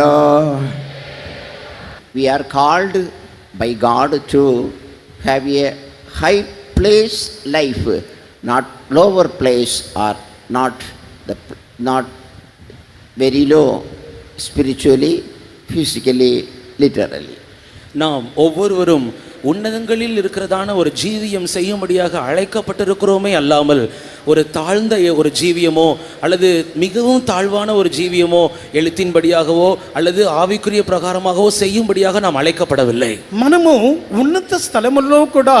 Hallelujah. We are called by God to have a high place life, not lower place, or not very low spiritually, physically, literally. நாம் ஒவ்வொருவரும் உன்னதங்களில் இருக்கிறதான ஒரு ஜீவியம் செய்யும்படியாக அழைக்கப்பட்டிருக்கிறோமே அல்லாமல் ஒரு தாழ்ந்த ஒரு ஜீவியமோ அல்லது மிகவும் தாழ்வான ஒரு ஜீவியமோ எழுத்தின்படியாகவோ அல்லது ஆவிக்குரிய பிரகாரமாகவோ செய்யும்படியாக நாம் అழைக்கப்படவில்லை. మనము ఉన్నత స్థలములో కూడా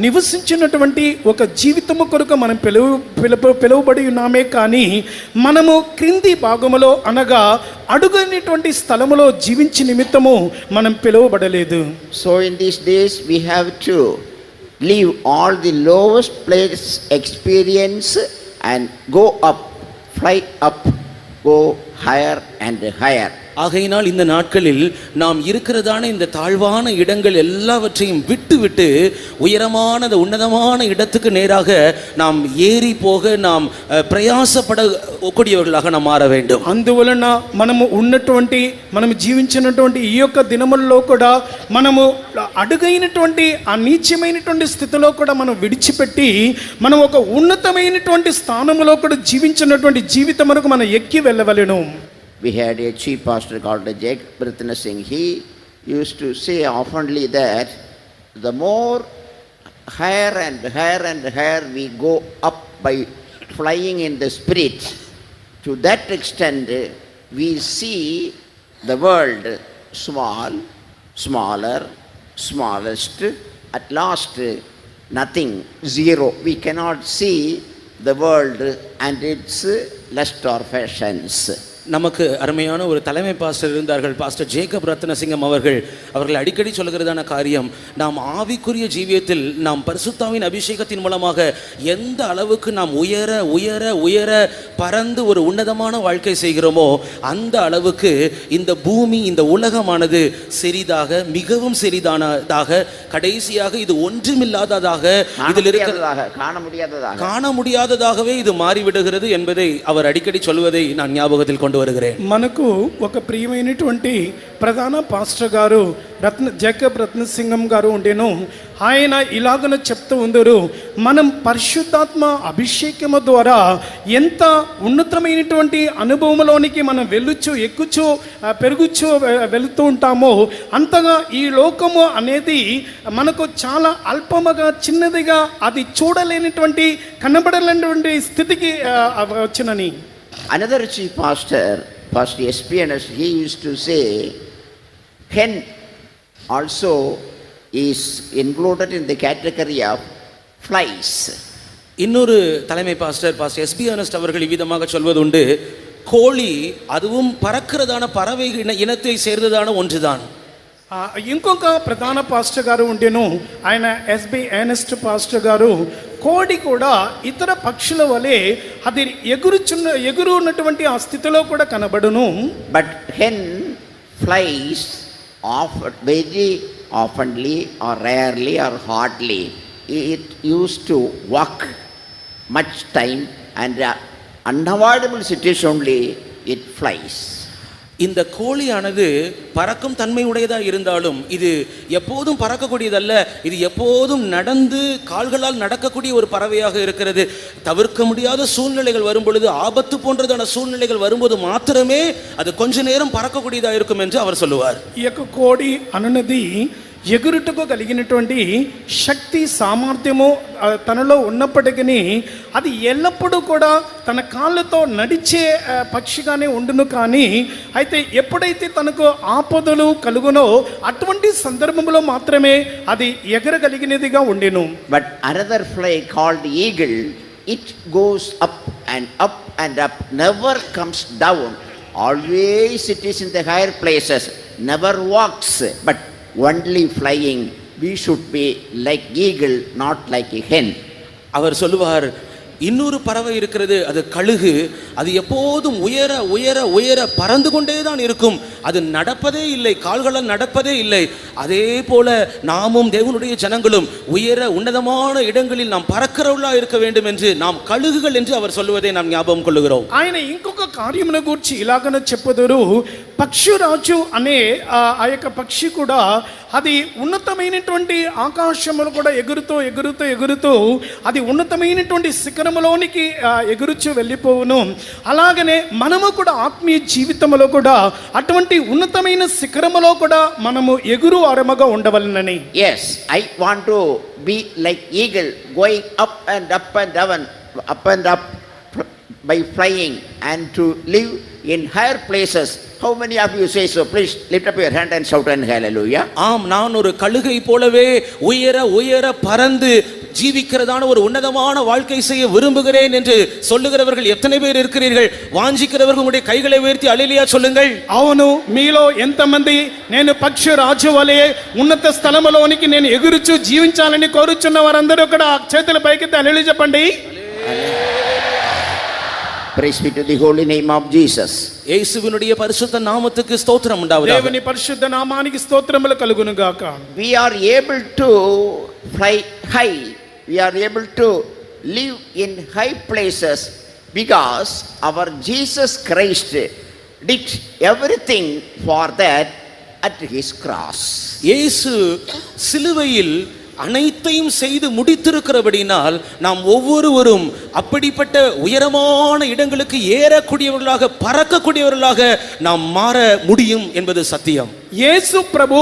నివసించినటువంటి ఒక జీవితము కొరకు మనం పిలువబడి ఉన్నామే కానీ మనము క్రింది భాగములో అనగా అడుగైనటువంటి స్థలములో జీవించి నిమిత్తము మనం పిలువబడలేదు. So in these days we have to leave all the lowest place experience and go up, fly up, go higher and higher. ஆகையினால் இந்த நாட்களில் நாம் இருக்கிறதான இந்த தாழ்வான இடங்கள் எல்லாவற்றையும் விட்டு உயரமான உன்னதமான இடத்துக்கு நேராக நாம் ஏறி போக நாம் ప్రయాసపడக்கூடிయவர்களாக நாம் మార வேண்டும். అందువలన మనము ఉన్నటువంటి మనము జీవించినటువంటి ఈ యొక్క దినముల్లో కూడా మనము అడుగైనటువంటి ఆ నీచమైనటువంటి స్థితిలో కూడా మనం విడిచిపెట్టి మనం ఒక ఉన్నతమైనటువంటి స్థానంలో కూడా జీవించినటువంటి జీవితమునకు మనం ఎక్కి వెళ్ళవలెను. We had a chief pastor called Jacob Bratna Singh. He used to say oftenly that the more higher and higher and higher we go up by flying in the spirit, to that extent we see the world small, smaller, smallest, at last nothing, zero. We cannot see the world and its lust or fashions. நமக்கு அருமையான ஒரு தலைமை pastor இருந்தார்கள், pastor Jacob Rathnasingam அவர்கள் அடிக்கடி சொல்கிறதான காரியம், நாம் ஆவிக்குரிய ஜீவியத்தில் நாம் பரிசுத்தாவின் அபிஷேகத்தின் மூலமாக எந்த அளவுக்கு நாம் உயர உயர உயர பறந்து ஒரு உன்னதமான வாழ்க்கை செய்கிறோமோ அந்த அளவுக்கு இந்த பூமி இந்த உலகமானது சிறிதாக மிகவும் சிறிதானதாக கடைசியாக இது ஒன்றுமில்லாததாக இதில் இருக்கிறதாக காண முடியாததாகவே இது மாறிவிடுகிறது என்பதை அவர் அடிக்கடி சொல்வதை நான் ஞாபகத்தில் கொண்டு வருகிறேன். మనకు ఒక ప్రియమైనటువంటి ప్రధాన పాస్టర్ గారు జేకబ్ రత్నసింగం గారు ఉండేను. ఆయన ఇలాగన చెప్తూ ఉందరు, మనం పరిశుద్ధాత్మ అభిషేకము ద్వారా ఎంత ఉన్నతమైనటువంటి అనుభవంలోనికి మనం ఎక్కుచు పెరుగుచు వెళుతూ ఉంటామో అంతగా ఈ లోకము అనేది మనకు చాలా అల్పముగా చిన్నదిగా అది చూడలేనిటువంటి కనబడలేనటువంటి స్థితికి వచ్చినని. Another chief pastor, Pastor S.P.N.S., he used to say, hen also is included in the category of flies. இன்னொரு தலைமை பாஸ்டர் எஸ்பிஎன்எஸ் அவர்கள் இவ்விதமாக சொல்வது உண்டு, கோழி அதுவும் பறக்கிறதான பறவை இனத்தை சேர்ந்ததான ஒன்றுதான். ఇంకొక ప్రధాన పాస్టర్ గారు ఉండేను, ఆయన ఎస్బి ఎర్నెస్ట్ పాస్టర్ గారు, కోడి కూడా ఇతర పక్షుల వలె అది ఎగురున్నటువంటి ఆ స్థితిలో కూడా కనబడును. But hen flies very oftenly or rarely or hardly. It used to walk much time and unavoidable situation only it flies. இந்த கோழியானது பறக்கும் தன்மை உடையதாக இருந்தாலும் இது எப்போதும் பறக்கக்கூடியதல்ல, இது எப்போதும் நடந்து கால்களால் நடக்கக்கூடிய ஒரு பறவையாக இருக்கிறது. தவிர்க்க முடியாத சூழ்நிலைகள் வரும்பொழுது, ஆபத்து போன்றதான சூழ்நிலைகள் வரும்போது மாத்திரமே அது கொஞ்ச நேரம் பறக்கக்கூடியதாக இருக்கும் என்று அவர் சொல்லுவார். ఈ యొక్క కోడి అనునది ఎగురుటకు కలిగినటువంటి శక్తి సామర్థ్యము తనలో ఉన్నప్పటికీ అది ఎల్లప్పుడూ కూడా తన కాళ్ళతో నడిచే పక్షిగానే ఉండును. కానీ అయితే ఎప్పుడైతే తనకు ఆపదలు కలుగునో అటువంటి సందర్భంలో మాత్రమే అది ఎగరగలిగినదిగా ఉండెను. But another fly called eagle, it goes up and up and up, never comes down, always it is in the higher places, never walks but only flying. We should be like eagle, not like a hen. அவர் சொல்லுவார், இன்னொரு பறவை இருக்கிறது, அது கழுகு, அது எப்போதும் உயர உயர உயர பறந்து கொண்டே தான் இருக்கும், அது நடப்பதே இல்லை, கால்களால் நடப்பதே இல்லை. அதே போல நாமும் தேவனுடைய ஜனங்களும் உயர உன்னதமான இடங்களில் நாம் பறக்கிறவர்களாக இருக்க வேண்டும் என்று நாம் கழுகுகள் என்று அவர் சொல்லுவதை நாம் ஞாபகம் கொள்ளுகிறோம். ఆయన ఇంకొక కార్యమును గూర్చి ఇలాగన చెప్పుదురు, పక్షిరాజు అనే ఆ యొక్క పక్షి కూడా అది ఉన్నతమైనటువంటి ఆకాశములు కూడా ఎగురుతూ ఎగురుతూ ఎగురుతూ అది ఉన్నతమైనటువంటి శిఖరములోనికి ఎగురుచు వెళ్ళిపోవును. అలాగనే మనము కూడా ఆత్మీయ జీవితంలో కూడా అటువంటి ఉన్నతమైన శిఖరములో కూడా మనము ఎగురు అరమగా ఉండవలనని. Yes, I want to be like eagle, going up and up and down, up and up by flying, and to live in higher places. How many of you say so? Please lift up your hand and shout and hallelujah. ஆம், நான் ஒரு கழுகை போலவே உயர உயர பறந்து ஜீவிக்கிறதான ஒரு உன்னதமான வாழ்க்கை செய்ய விரும்புகிறேன் என்று சொல்லுகிறவர்கள் எத்தனை பேர் இருக்கிறீர்கள்? வாஞ்சிக்கிறவர்கள் உங்களுடைய கைகளை உயர்த்தி அல்லேலூயா சொல்லுங்கள். అవును, మీలో ఎంతమంది నేను పక్షి రాజు వలె ఉన్నత స్థలములోనికి నేను ఎగురుచు జీవించాలని కోరుచున్న వారందరూ కూడా చేతుల పైకెత్తి హల్లెలూయా చెప్పండి. Praise be to the holy name of Jesus. இயேசுவினுடைய பரிசுத்த நாமத்துக்கு ஸ்தோத்திரம் உண்டாவதாக. దేవుని పరిశుద్ధ నామానికి స్తోత్రములు కలుగును గాక. We are able to fly high. We are able to live in high places because our Jesus Christ did everything for that at his cross. இயேசு சிலுவையில் அனைத்தையும் செய்து முடித்திருக்கிறபடினால் நாம் ஒவ்வொருவரும் அப்படிப்பட்ட உயரமான இடங்களுக்கு ஏறக்கூடியவர்களாக பறக்கக்கூடியவர்களாக நாம் மாற முடியும் என்பது சத்தியம். యేసు ప్రభు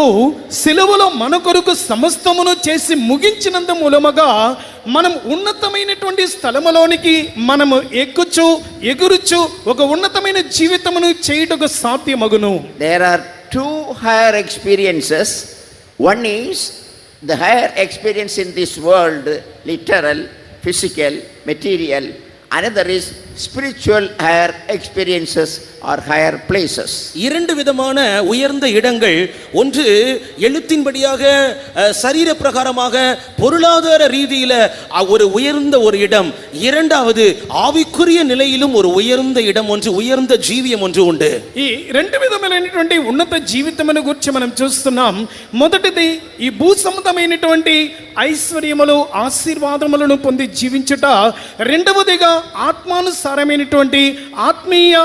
సిలువలో మన కొరకు సమస్తమును చేసి ముగించినంత మూలముగా మనం ఉన్నతమైనటువంటి స్థలములోనికి మనము ఎక్కుచు ఎగురుచు ఒక ఉన్నతమైన జీవితమును చేయుటకు సాధ్యమగును. There are two higher experiences. One is the higher experience in this world, literal, physical, material. Another is spiritual higher experiences or higher places. இரண்டு விதமான உயர்ந்த இடங்கள், ஒன்று எழுத்தின்படியாக சரீர பிரகாரமாக பொருளாதார ரீதியில ஒரு உயர்ந்த ஒரு இடம், இரண்டாவது ஆவிக்குரிய நிலையிலும் ஒரு உயர்ந்த இடம் ஒன்று, உயர்ந்த ஜீவியம் ஒன்று உண்டு. ఈ రెండు విధమైనటువంటి ఉన్నత జీవితమును గురించి మనం చూస్తున్నాం. మొదటిది ఈ భూ సంబంధమైనటువంటి ఐశ్వర్యములు ఆశీర్వాదములను పొంది జీవించుట, రెండవదిగా ఆత్మానుసారమైనటువంటి ఆత్మీయ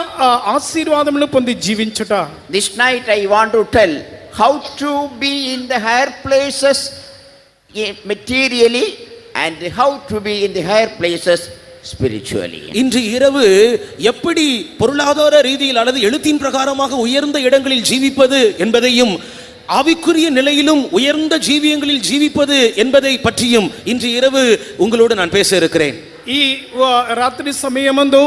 ఆశీర్వాదములను పొంది జీవించుట. This night I want to tell how to be in the higher places materially and how to be in the higher places spiritually. இன்று இரவு எப்படி பொருளாதார ரீதியில் அல்லது எழுத்தின் பிரகாரமாக உயர்ந்த இடங்களில் ஜீவிப்பது என்பதையும் ஆவிக்குரிய நிலையிலும் உயர்ந்த ஜீவியங்களில் ஜீவிப்பது என்பதை பற்றியும் இன்று இரவு உங்களோடு நான் பேச இருக்கிறேன். ఈ రాత్రి సమయమందు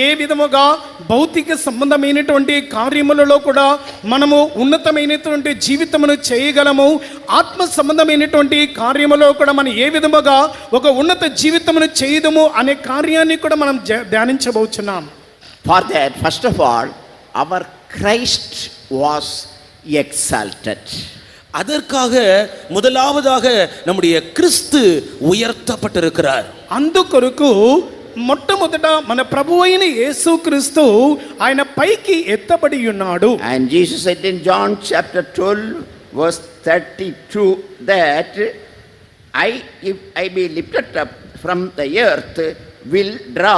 ఏ విధముగా భౌతిక సంబంధమైనటువంటి కార్యములలో కూడా మనము ఉన్నతమైనటువంటి జీవితమును చేయగలము, ఆత్మ సంబంధమైనటువంటి కార్యములో కూడా మనం ఏ విధముగా ఒక ఉన్నత జీవితమును చేయదము అనే కార్యాన్ని కూడా మనం ధ్యానించబోచున్నాం. For that, first of all, our Christ was exalted. அதற்காக முதலாவதாக நம்முடைய கிறிஸ்து உயர்த்தப்பட்டிருக்கிறார். అందుకొరకు మొట్టమొదట మన ప్రభువైన యేసుక్రీస్తు ఆయన పైకి ఎత్తబడి ఉన్నాడు. And Jesus said in John chapter 12 verse 32 that if I be lifted up from the earth will draw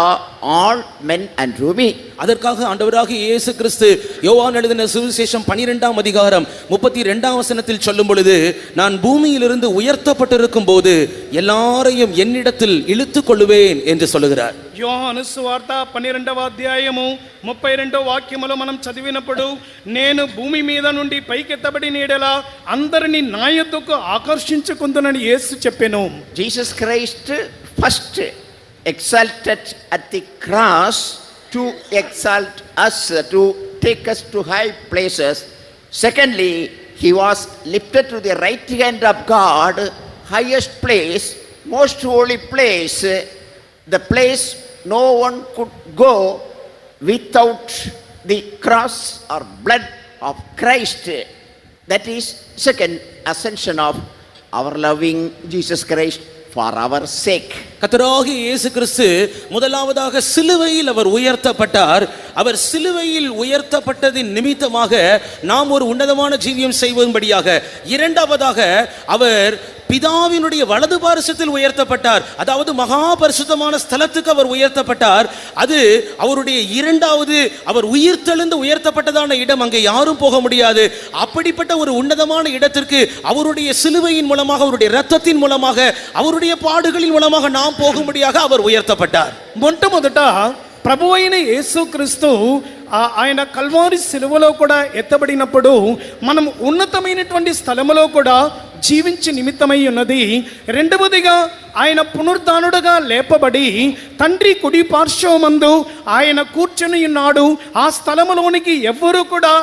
all men unto me. அதற்காக ஆண்டவராகிய இயேசு கிறிஸ்து யோவான் எழுதின சுவிசேஷம் 12ஆம் அதிகாரம் 32ஆம் வசனத்தில் சொல்லும் பொழுது, நான் பூமியிலிருந்து உயர்த்தப்பட்டிருக்கும் போது எல்லாரையும் என்னிடத்தில் இழுத்துக் கொள்ளுவேன் என்று சொல்லுகிறார். యోహాను సువార్త 12వ అధ్యాయము 32వ వాక్యములో మనం చదివినప్పుడు, నేను భూమి మీద నుండి పైకెత్తబడిన యెడల అందరిని నా యొద్దకు ఆకర్షించుకుందునని యేసు చెప్పెను. Jesus Christ first exalted at the cross to exalt us, to take us to high places. Secondly, he was lifted to the right hand of God, highest place, most holy place, the place no one could go without the cross or blood of Christ. That is second ascension of our loving Jesus Christ for our sake. கர்த்தராகிய இயேசு கிறிஸ்து முதலாவதாக சிலுவையில் அவர் உயர்த்தப்பட்டார். அவர் சிலுவையில் உயர்த்தப்பட்டதின் நிமித்தமாக நாம் ஒரு உன்னதமான ஜீவியம் செய்வதும்படியாக, இரண்டாவதாக அவர் பிதாவினுடைய வலது பாரிசத்தில் உயர்த்தப்பட்டார். அதாவது மகா பரிசுத்தமான ஸ்தலத்துக்கு அவர் உயர்த்தப்பட்டார். அது அவருடைய இரண்டாவது, அவர் உயிர்த்தெழுந்து உயர்த்தப்பட்டதான இடம். அங்கே யாரும் போக முடியாது. அப்படிப்பட்ட ஒரு உன்னதமான இடத்திற்கு அவருடைய சிலுவையின் மூலமாக, அவருடைய இரத்தத்தின் மூலமாக, அவருடைய பாடுகளின் மூலமாக நாம் போகும்படியாக அவர் உயர்த்தப்பட்டார். మొట్టమొదట ప్రభు అయిన యేసుక్రీస్తు ఆయన కల్వారి సిలువలో కూడా ఎత్తబడినప్పుడు మనం ఉన్నతమైనటువంటి స్థలములో కూడా జీవించి నిమిత్తమై ఉన్నది. రెండవదిగా ఆయన పునరుద్ధానుడుగా లేపబడి తండ్రి కుడి పార్శ్వమందు ఆయన కూర్చొని ఉన్నాడు. ఆ స్థలములోనికి ఎవ్వరూ కూడా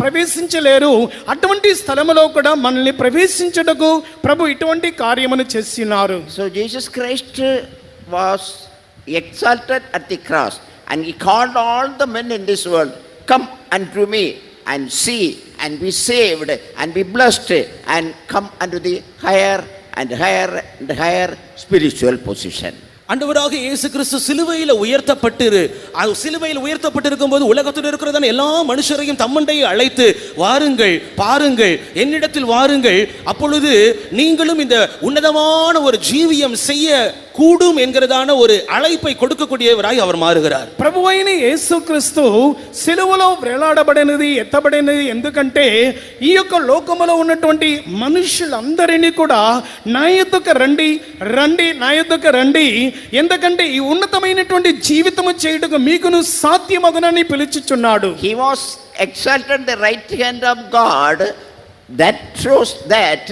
ప్రవేశించలేరు. అటువంటి స్థలములో కూడా మనల్ని ప్రవేశించుటకు ప్రభు ఇటువంటి కార్యమును చేస్తున్నారు. So Jesus Christ was exalted at the cross, and he called all the men in this world, come unto me and see and be saved and be blessed and come unto the higher and higher and higher spiritual position. ஆண்டவராக இயேசு கிறிஸ்து சிலுவையில் உயர்த்தப்பட்டிருக்கும் போது உலகத்தில் இருக்கிறதான எல்லா மனுஷரையும் தம்மண்டையை அழைத்து, வாருங்கள், பாருங்கள், என்னிடத்தில் வாருங்கள், அப்பொழுது நீங்களும் இந்த உன்னதமான ஒரு ஜீவியம் செய்ய கூடும் என்கிறதான ஒரு அழைப்பை கொடுக்கக்கூடியவராய் அவர் మారుகிறார். ప్రభువైన యేసుక్రీస్తు సిలువలో వేలాడబడినది, ఎత్తబడినది ఎందుకంటే ఈ యొక్క లోకములో ఉన్నటువంటి మనుషులందరినీ కూడా నా యొద్దకు రండి, రండి, నా యొద్దకు రండి, ఎందుకంటే ఈ ఉన్నతమైనటువంటి జీవితము చేయుటకు మీకును సాధ్యమగునని పిలుచుచున్నాడు. He was exalted the right hand of God. That shows that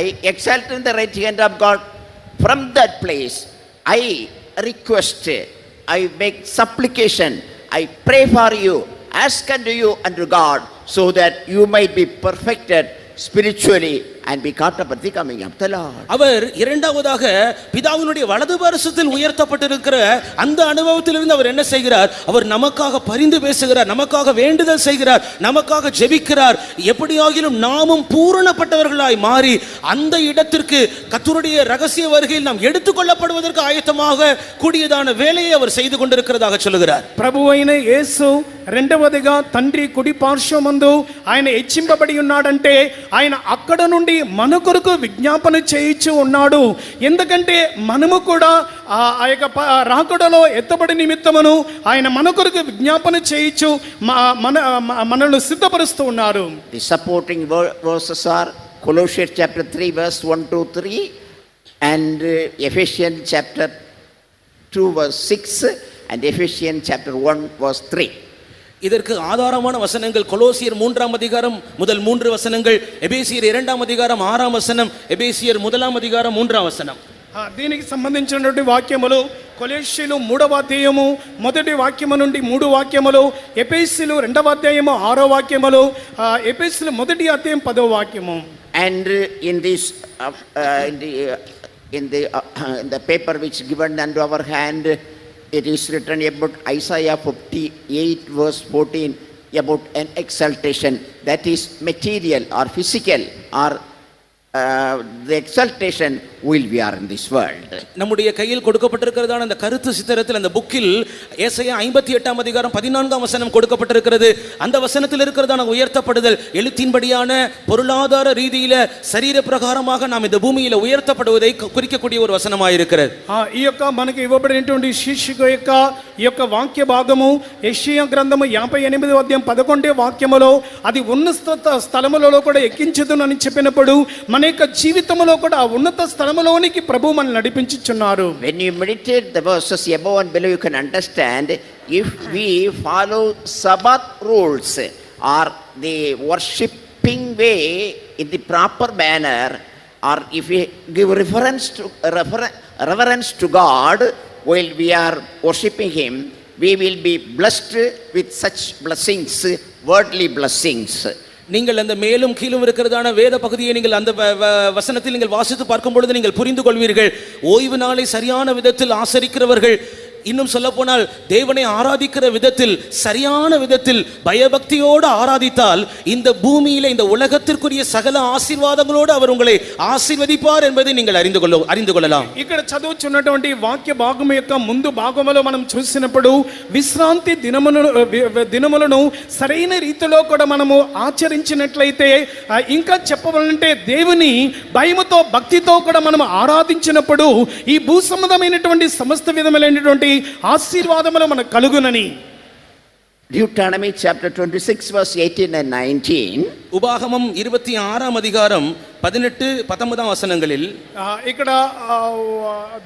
I exalted the right hand of God. From that place I request, I make supplication, I pray for you, ask unto you unto God, so that you might be perfected spiritually and be caught up at the coming of the Lord. அவர் இரண்டாவதாக பிதாவினுடைய வலது பாரிசத்தில் உயர்த்தப்பட்டிருக்கிற அந்த அனுபவத்திலிருந்து அவர் என்ன செய்கிறார்? அவர் நமக்காக பரிந்து பேசுகிறார், நமக்காக வேண்டுதல் செய்கிறார், நமக்காக ஜெபிக்கிறார். எப்படியாகிலும் நாமும் பூரணப்பட்டவர்களாய் மாறி அந்த இடத்திற்கு கர்த்தருடைய ரகசிய வருகையில் நாம் எடுத்துக்கொள்ளப்படுவதற்கு ஆயத்தமாக கூடியதான வேலையை அவர் செய்து கொண்டிருக்கிறதாக சொல்லுகிறார். ప్రభువైన యేసు రెండవదిగా తండ్రి కుడి పార్శ్వమందు ఆయన హెచ్చింపబడి ఉన్నాడంటే ఆయన అక్కడ నుండి మన కొరకు విజ్ఞాపన చేయించు ఉన్నాడు. ఎందుకంటే మనము కూడా ఆ యొక్క రాకడలో ఎత్తబడి నిమిత్తమును ఆయన మన కొరకు విజ్ఞాపన చేయించు మనల్ని సిద్ధపరుస్తూ ఉన్నారు. The supporting verses are Colossians chapter 3 verse 1 to 3 and Ephesians chapter 2 verse 6 and Ephesians chapter 1 verse 3. இதற்கு ஆதாரமான வசனங்கள் கொலோசியர் 3ஆம் அதிகாரம் முதல் 3 வசனங்கள், எபேசியர் 2ஆம் அதிகாரம் 6ஆம் வசனம், எபேசியர் 1ஆம் அதிகாரம் 3ஆம் வசனம். దీనికి సంబంధించినటువంటి వాక్యములు కొలొస్సీలు 3వ అధ్యాయము మొదటి వాక్యము నుండి 3 వాక్యములు, ఎఫెసీయులు 2వ అధ్యాయము 6వ వాక్యములు, ఎఫెసీయులు మొదటి అధ్యాయం 10వ వాక్యము. And in this in the paper which given unto our hand, it is written about Isaiah 58 verse 14 about an exaltation that is material or physical, or the exaltation will be in this world. நம்முடைய கையில் கொடுக்கப்பட்டிருக்கிறதான அந்த கருத்து சித்திரத்தில், அந்த புக்கில் ஏசாயா 58ஆம் அதிகாரம் 14ஆம் வசனம் கொடுக்கப்பட்டிருக்கிறது. அந்த வசனத்தில் இருக்கிறதான உயர்த்தப்படுதல் எழுத்தின்படியான பொருளாதார ரீதியில சரீர பிரகாரமாக நாம் இந்த பூமியில உயர்த்தப்படுவதை குறிக்கக்கூடிய ஒரு வசனமாக இருக்கிறது. ఈ యొక్క మనకి ఇవ్వబడినటువంటి శీర్షిక యొక్క ఈ యొక్క వాక్య భాగము యెషయా గ్రంథము 58వ అధ్యాయం 11వ వాక్యములో అది ఉన్నత స్థలములలో కూడా ఎక్కించుదునని చెప్పినప్పుడు మన యొక్క జీవితంలో కూడా ఆ ఉన్నత స్థలములోనికి ప్రభు మనల్ని నడిపించుచున్నారు. When you meditate the verses above and below, you can understand if we follow Sabbath rules or the worshiping way in the proper manner, or if we give reverence to God while we are worshiping Him, we will be blessed with such blessings, worldly blessings. நீங்கள் அந்த மேலும் கீழும் இருக்கிறதான வேத பகுதியை நீங்கள் அந்த வசனத்தில் நீங்கள் வாசித்து பார்க்கும் பொழுது நீங்கள் புரிந்து கொள்வீர்கள். ஓய்வு நாளை சரியான விதத்தில் ஆசரிக்கிறவர்கள் இன்னும் சொல்ல போனால் தேவனை ஆராதிக்கிற விதத்தில் சரியான விதத்தில் பயபக்தியோடு ஆராதித்தால் இந்த பூமியில இந்த உலகத்திற்குரிய சகல ஆசீர்வாதங்களோடு அவர் உங்களை ఆశీర్వదిపారు என்பதை நீங்கள் அறிந்து கொள்ளலாம். ఇక్కడ చదువుచున్నటువంటి వాక్య భాగం యొక్క ముందు భాగంలో మనం చూసినప్పుడు విశ్రాంతి దినములను సరైన రీతిలో కూడా మనము ఆచరించినట్లయితే ఇంకా చెప్పవాలంటే దేవుని భయముతో భక్తితో కూడా మనం ఆరాధించినప్పుడు ఈ భూ సంబంధమైనటువంటి సమస్త విధములైనటువంటి ఆశీర్వాదములు మనకు కలుగునని. Deuteronomy chapter 26 verse 18 and 19. உபாகமம் 26ஆம் அதிகாரம் 18 19 வசனங்களில் ఇక్కడ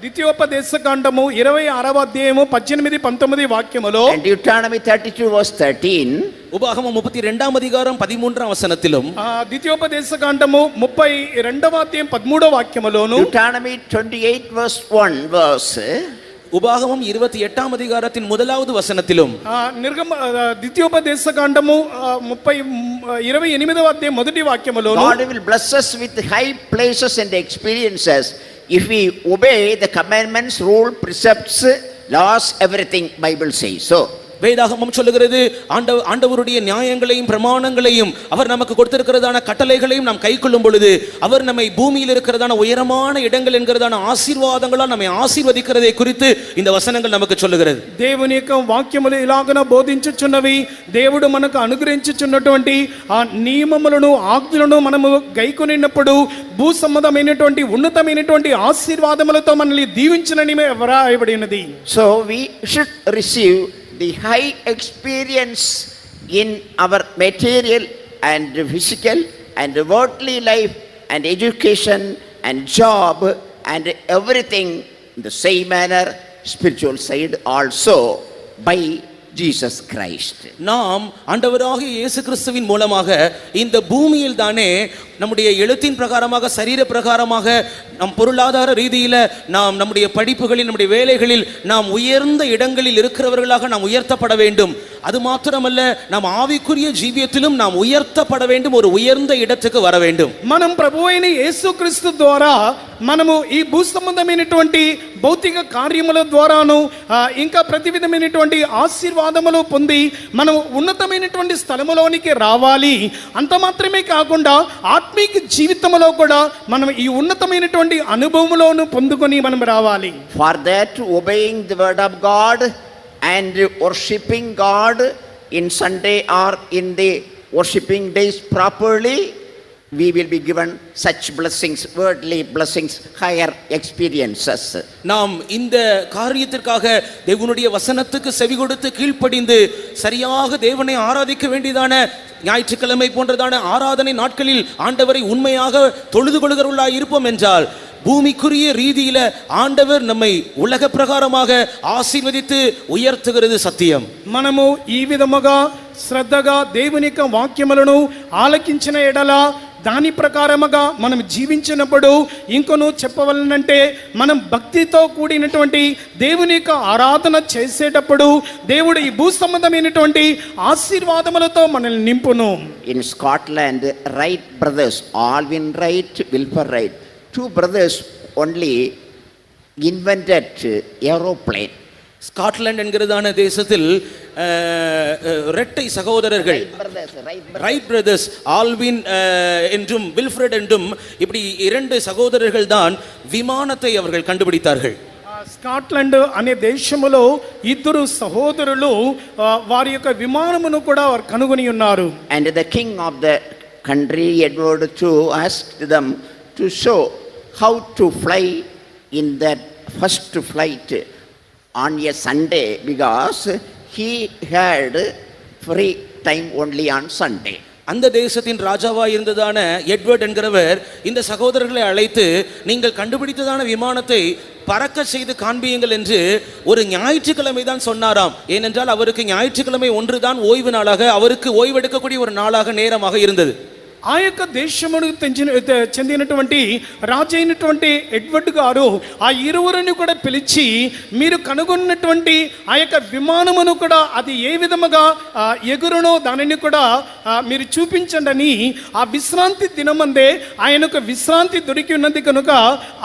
ద్వితీయోపదేశకాండము 26వ అధ్యాయము 18 19 వాక్యములో, and Deuteronomy 32 verse 13. உபாகமம் 32ஆம் அதிகாரம் 13ஆம் வசனத்திலும், ద్వితీయోపదేశకాండము 32వ అధ్యాయం 13వ వాక్యములోను, Deuteronomy 28 verse 1 verse, உபாகமம் 28ஆம் அதிகாரத்தின் முதலாவது வசனத்திலும், ద్వితీయోపదేశకాండము 28వ అధ్యాయం మొదటి వాక్యములోను, God will bless us with high places and experiences if we obey the commandments, rule, precepts, laws, everything Bible says so. வேதாகமம் சொல்லுகிறது ஆண்டவருடைய நியாயங்களையும் பிரமாணங்களையும் அவர் நமக்கு கொடுத்திருக்கிறதான கட்டளைகளையும் நாம் கைக்கொள்ளும் பொழுது அவர் நம்மை பூமியில் இருக்கிறதான உயரமான இடங்கள் என்கிறதான ஆசீர்வாதங்களால் நம்மை ஆசீர்வதிக்கிறதை குறித்து இந்த வசனங்கள் நமக்கு சொல்லுகிறது. దేవుని యొక్క వాక్యములు ఇలాగన బోధించుచున్నవి, దేవుడు మనకు అనుగ్రహించుచున్నటువంటి ఆ నియమములను ఆజ్ఞలను మనము గైకొనినప్పుడు భూ సంబంధమైనటువంటి ఉన్నతమైనటువంటి ఆశీర్వాదములతో మనల్ని దీవించునని వ్రాయబడినది. So we should receive the high experience in our material and physical and worldly life and education and job and everything in the same manner, spiritual side also, by Jesus Christ. நாம் ஆண்டவராகிய இயேசு கிறிஸ்துவின் மூலமாக இந்த பூமியில் தானே நம்முடைய எழுத்தின் பிரகாரமாக சரீர பிரகாரமாக நம் பொருளாதார ரீதியில் நாம் நம்முடைய படிப்புகளில் நம்முடைய வேலைகளில் நாம் உயர்ந்த இடங்களில் இருக்கிறவர்களாக நாம் உயர்த்தப்பட வேண்டும். அது மாத்திரமல்ல, நாம் ஆவிக்குரிய ஜீவியத்திலும் நாம் உயர்த்தப்பட வேண்டும், ஒரு உயர்ந்த இடத்துக்கு வர வேண்டும். మనం ప్రభువైన యేసుక్రీస్తు ద్వారా మనము ఈ భూ సంబంధమైనటువంటి భౌతిక కార్యముల ద్వారాను ఇంకా ప్రతి విధమైనటువంటి ఆశీర్వాదములు పొంది మనం ఉన్నతమైనటువంటి స్థలములోనికి రావాలి. అంత మాత్రమే కాకుండా ఆత్మీయ జీవితంలో కూడా మనం ఈ ఉన్నతమైనటువంటి అనుభవములను పొందుకొని మనం రావాలి. For that, obeying the word of God and worshiping God in Sunday or in the worshiping days properly, we will be given such blessings, worldly blessings, higher experiences. நாம் இந்த காரியத்திற்காக தேவனுடைய வசனத்துக்கு செவி கொடுத்து கீழ்ப்படிந்து சரியாக தேவனை ஆராதிக்க வேண்டியதான ஞாயிற்றுக்கிழமை போன்றதான ஆராதனை நாட்களில் ஆண்டவரை உண்மையாக தொழுது கொள்கிறவர்களாய் இருப்போம் என்றால் பூமிக்குரிய ரீதியில ஆண்டவர் நம்மை உலக பிரகாரமாக ஆசீர்வதித்து உயர்த்துகிறது సత్యం. మనము ఈ విధముగా శ్రద్ధగా దేవుని యొక్క వాక్యములను ఆలకించిన ఎడల దాని ప్రకారముగా మనం జీవించినప్పుడు ఇంకొను చెప్పవలనంటే మనం భక్తితో కూడినటువంటి దేవుని యొక్క ఆరాధన చేసేటప్పుడు దేవుడు ఈ భూ సంబంధమైనటువంటి ఆశీర్వాదములతో మనల్ని నింపును. In Scotland, Wright brothers, Alvin Wright, Wilbur Wright, two brothers only invented aeroplane. Scotland என்கிறதான தேசத்தில் இரட்டை சகோதரர்கள் ரைட் பிரதர்ஸ், ஆல்வின் என்றும் வில்ஃப்ரெட் என்றும் இப்படி இரண்டு சகோதரர்கள் தான் விமானத்தை அவர்கள் கண்டுபிடித்தார்கள். స్కాట్లాండ్ అనే దేశములో ఇద్దరు సహోదరులు వారి యొక్క విమానమును కూడా వారు కనుగొని ఉన్నారు. And the king of the country, Edward II, asked them to show how to fly in that first flight on a Sunday, because he had free time only on Sunday. அந்த தேசத்தின் ராஜாவாக இருந்ததான எட்வர்ட் என்கிறவர் இந்த சகோதரர்களை அழைத்து நீங்கள் கண்டுபிடித்ததான விமானத்தை பறக்க செய்து காண்பியுங்கள் என்று ஒரு ஞாயிற்றுக்கிழமை தான் சொன்னாராம். ஏனென்றால் அவருக்கு ஞாயிற்றுக்கிழமை ஒன்றுதான் ஓய்வு நாளாக, அவருக்கு ஓய்வெடுக்கக்கூடிய ஒரு நாளாக நேரமாக இருந்தது. ఆ యొక్క దేశమునకు చెందినటువంటి రాజు అయినటువంటి ఎడ్వర్డ్ గారు ఆ ఇరువురిని కూడా పిలిచి మీరు కనుగొన్నటువంటి ఆ యొక్క విమానమును కూడా అది ఏ విధముగా ఎగురునో దానిని కూడా మీరు చూపించండి అని ఆ విశ్రాంతి దినమందే ఆయనకు విశ్రాంతి దొరికి ఉన్నది కనుక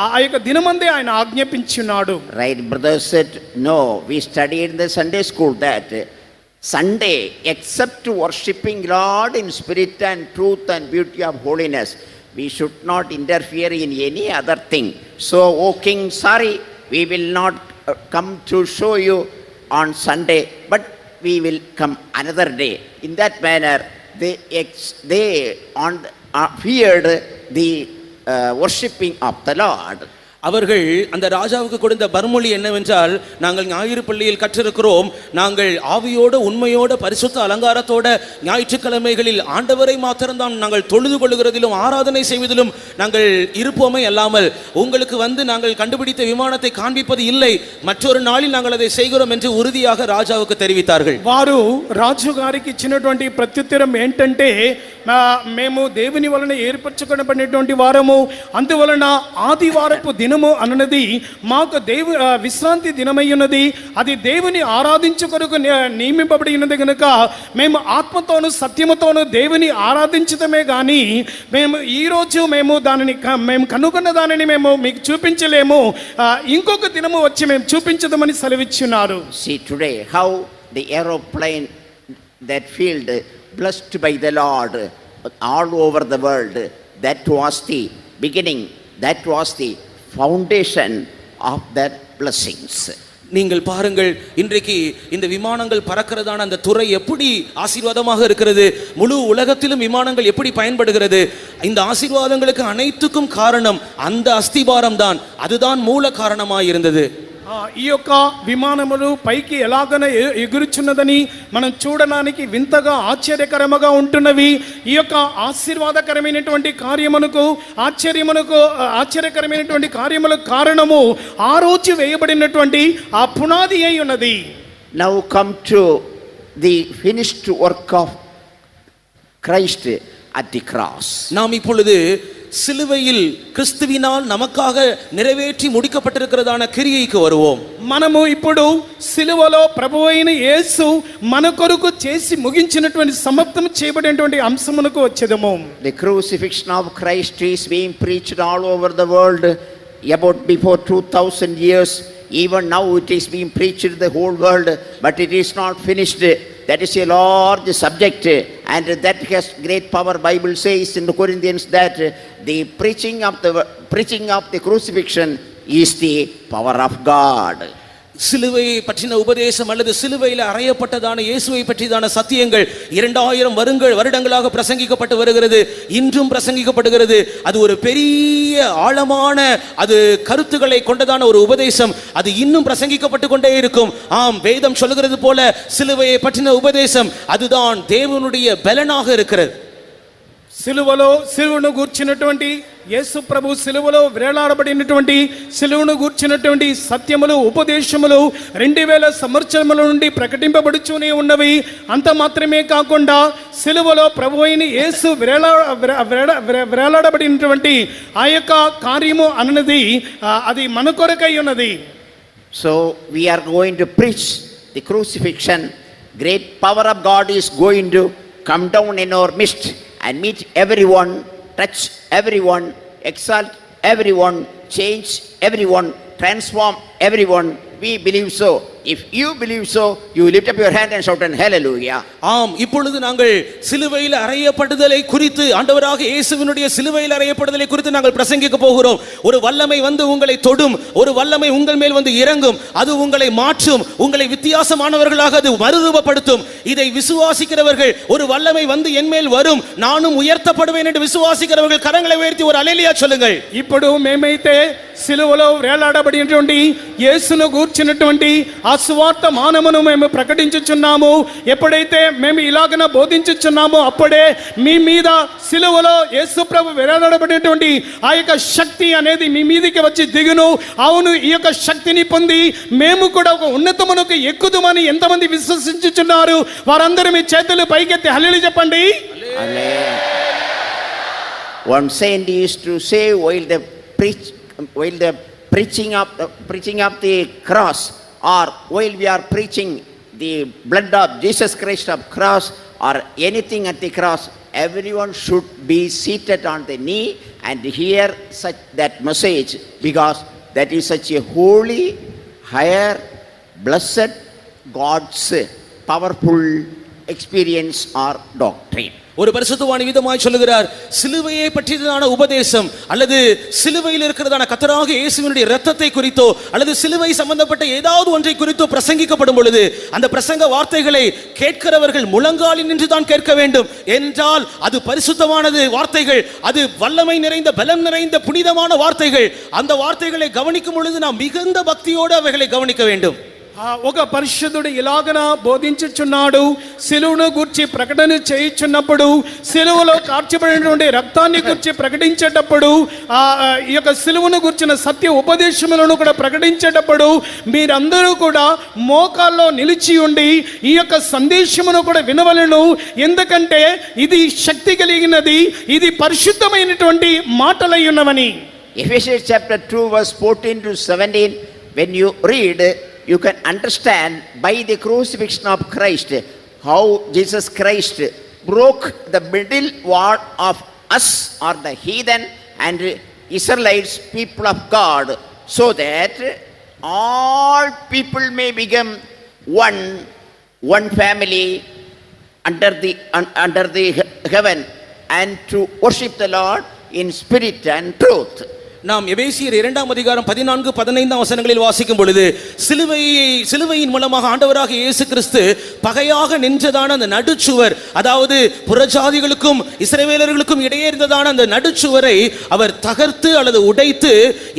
ఆ యొక్క దినమందే ఆయన ఆజ్ఞాపించున్నాడు. Right, brother said, no, we studied in the Sunday school that Sunday, except worshipping Lord in spirit and truth and beauty of holiness, we should not interfere in any other thing. So, O King, sorry, we will not come to show you on Sunday, but we will come another day. In that manner, they feared the worshipping of the Lord. அவர்கள் அந்த ராஜாவுக்கு கொடுத்த பர்மொழி என்னவென்றால், நாங்கள் ஞாயிறு பள்ளியில் கற்றிருக்கிறோம், நாங்கள் ஆவியோட உண்மையோட பரிசுத்த அலங்காரத்தோட ஞாயிற்றுக்கிழமைகளில் ஆண்டவரை மாத்திரம்தான் நாங்கள் தொழுது கொள்ளுகிறதிலும் ஆராதனை செய்வதிலும் நாங்கள் இருப்போமே அல்லாமல் உங்களுக்கு நாங்கள் கண்டுபிடித்த விமானத்தை காண்பிப்பது இல்லை, மற்றொரு நாளில் நாங்கள் அதை செய்கிறோம் என்று ఉறுதியாக రాజాவுకు தெரிவித்தார்கள். వారు రాజుగారికి ఇచ్చినటువంటి ప్రత్యుత్తరం ఏంటంటే, మేము దేవుని వలన ఏర్పరచుకొనబడినటువంటి వారము, అందువలన ఆదివారపు దినము అన్నది మాకు విశ్రాంతి దినమై ఉన్నది, అది దేవుని ఆరాధించు కొరకు నియమింపబడి ఉన్నది కనుక మేము ఆత్మతోను సత్యముతోను దేవుని ఆరాధించడమే కానీ ఈరోజు మేము కనుగొన్న దానిని మేము మీకు చూపించలేము, ఇంకొక దినము వచ్చి మేము చూపించదామని సెలవిచ్చున్నారు. See today how the aeroplane that field blessed by the Lord all over the world, that was the beginning, that was the foundation of their blessings. நீங்கள் பாருங்கள், இன்றைக்கு இந்த விமானங்கள் பறக்கிறதான அந்த துறை எப்படி ஆசீர்வாதமாக இருக்கிறது, முழு உலகத்திலும் விமானங்கள் எப்படி பயன்படுகிறது. இந்த ஆசீர்வாதங்களுக்கு அனைத்துக்கும் காரணம் அந்த அஸ்திபாரம் தான், அதுதான் மூல காரணமாக இருந்தது. ఈ యొక్క విమానములు పైకి ఎలాగన ఎగురుచున్నదని మనం చూడడానికి వింతగా ఆశ్చర్యకరముగా ఉంటున్నవి. ఈ యొక్క ఆశీర్వాదకరమైనటువంటి కార్యమునకు ఆశ్చర్యకరమైనటువంటి కార్యములకు కారణము ఆ రోజు వేయబడినటువంటి ఆ పునాది అయి ఉన్నది. Now come to the finished work of Christ at the cross. நாம் இப்பொழுது சிலுவையில் கிறிஸ்துவினால் நமக்காக நிறைவேற்றி முடிக்கப்பட்டிருக்கிறதான கிரியைக்கு வருவோம். మనము ఇప్పుడు సిలువలో ప్రభువైన యేసు మన కొరకు చేసి ముగించినటువంటి సమాప్తం చేయబడినటువంటి అంశమునకు వచ్చేదము. The crucifixion of Christ is being preached all over the world about before 2000 years. Even now it is being preached in the whole world, but it is not finished. That is a large subject, and that has great power. Bible says in the Corinthians that the preaching of the crucifixion is the power of God. சிலுவையை பற்றின உபதேசம் அல்லது சிலுவையில் அறையப்பட்டதான இயேசுவை பற்றியதான சத்தியங்கள் 2000 வருடங்களாக பிரசங்கிக்கப்பட்டு வருகிறது, இன்றும் பிரசங்கிக்கப்படுகிறது. அது ஒரு பெரிய ஆழமான அது கருத்துக்களை கொண்டதான ஒரு உபதேசம், அது இன்னும் பிரசங்கிக்கப்பட்டு கொண்டே இருக்கும். ஆம், வேதம் சொல்லுகிறது போல சிலுவையை பற்றின உபதேசம் அதுதான் தேவனுடைய பலனாக இருக்கிறது. సిలువను గూర్చినటువంటి యేసు ప్రభు సిలువలో వేలాడబడినటువంటి సిలువను గూర్చినటువంటి సత్యములు ఉపదేశములు 2000 సంవత్సరముల నుండి ప్రకటింపబడుతూనే ఉన్నవి. అంత మాత్రమే కాకుండా సిలువలో ప్రభు అయిన యేసు వేలాడబడినటువంటి ఆ యొక్క కార్యము అన్నది అది మన కొరకై ఉన్నది. So we are going to preach the crucifixion. Great power of God is going to come down in our midst and meet everyone, touch everyone, exalt everyone, change everyone, transform everyone. We believe so. If you believe so, you lift up your hand and shout and hallelujah. ஆம், இப்பொழுது நாங்கள் சிலுவையில் அறையப்படுதலை குறித்து, ஆண்டவராக இயேசுவினுடைய சிலுவையில் அறையப்படுதலை குறித்து நாங்கள் பிரசங்கிக்க போகிறோம். ஒரு வல்லமை உங்களை தொடும், ஒரு வல்லமை உங்கள் மேல் இறங்கும், அது உங்களை மாற்றும், உங்களை வித்தியாசமானவர்களாக அது மறுரூபப்படுத்தும். இதை விசுவாசிக்கிறவர்கள், ஒரு வல்லமை என் மேல் வரும், நானும் உயர்த்தப்படுவேன் என்று விசுவாசிக்கிறவர்கள் கரங்களை உயர்த்தி ஒரு அல்லேலூயா சொல்லுங்கள். ఇప్పుడు మేమైతే సిలువలో వేలాడబడినటువంటి యేసును గూర్చినటువంటి ఆ సువార్త మానమును మేము ప్రకటించుచున్నాము. ఎప్పుడైతే మేము ఇలాగన బోధించుచున్నామో అప్పుడే మీ మీద సిలువలో యేసు ప్రభు వేలాడబడినటువంటి ఆ యొక్క శక్తి అనేది మీ మీదికి వచ్చి దిగును. అవును, ఈ యొక్క శక్తిని పొంది మేము కూడా ఒక ఉన్నతమునకు ఎక్కుదుమని ఎంతమంది విశ్వసించుచున్నారు వారందరూ మీ చేతులు పైకెత్తి హల్లెలూయా చెప్పండి. One saint used to say while the preaching of the cross, or while we are preaching the blood of Jesus Christ of cross or anything at the cross, everyone should be seated on the knee and hear that message, because that is such a holy, higher, blessed, God's powerful experience or doctrine. ஒரு பரிசுத்தவான் விதமாய் சொல்லுகிறார், சிலுவையை பற்றியதான உபதேசம் அல்லது சிலுவையில் இருக்கிறதான கர்த்தராகிய இயேசுவினுடைய இரத்தத்தை குறித்தோ அல்லது சிலுவை சம்பந்தப்பட்ட ஏதாவது ஒன்றை குறித்தோ பிரசங்கிக்கப்படும் பொழுது அந்த பிரசங்க வார்த்தைகளை கேட்கிறவர்கள் முழங்காலில் நின்று தான் கேட்க வேண்டும். என்றால் அது பரிசுத்தமானது வார்த்தைகள், அது வல்லமை நிறைந்த பலம் நிறைந்த புனிதமான வார்த்தைகள். அந்த வார்த்தைகளை கவனிக்கும் பொழுது நாம் மிகுந்த பக்தியோடு அவைகளை கவனிக்க வேண்டும். ఒక పరిశుద్ధుడు ఇలాగన బోధించుచున్నాడు, సిలువను గూర్చి ప్రకటన చేయుచున్నప్పుడు, సిలువలో కార్చబడినటువంటి రక్తాన్ని గూర్చి ప్రకటించేటప్పుడు, ఈ యొక్క సిలువను గూర్చిన సత్య ఉపదేశములను కూడా ప్రకటించేటప్పుడు మీరందరూ కూడా మోకాల్లో నిలిచి ఉండి ఈ యొక్క సందేశమును కూడా వినవలెను. ఎందుకంటే ఇది శక్తి కలిగినది, ఇది పరిశుద్ధమైనటువంటి మాటలై ఉన్నవని. Ephesians chapter 2 verse 14 to 17, when you read, you can understand by the crucifixion of Christ how Jesus Christ broke the middle wall of us or the heathen and Israelites, people of God, so that all people may become one family under the heaven, and to worship the Lord in spirit and truth. நாம் எபேசியர் 2ஆம் அதிகாரம் 14-15 வசனங்களில் வாசிக்கும் பொழுது சிலுவையின் மூலமாக ஆண்டவராகிய இயேசு கிறிஸ்து பகையாக நின்றதான அந்த நடுச்சுவர், அதாவது புறஜாதிகளுக்கும் இஸ்ரவேலர்களுக்கும் இடையே இருந்ததான அந்த நடுச்சுவரை அவர் தகர்த்து அல்லது உடைத்து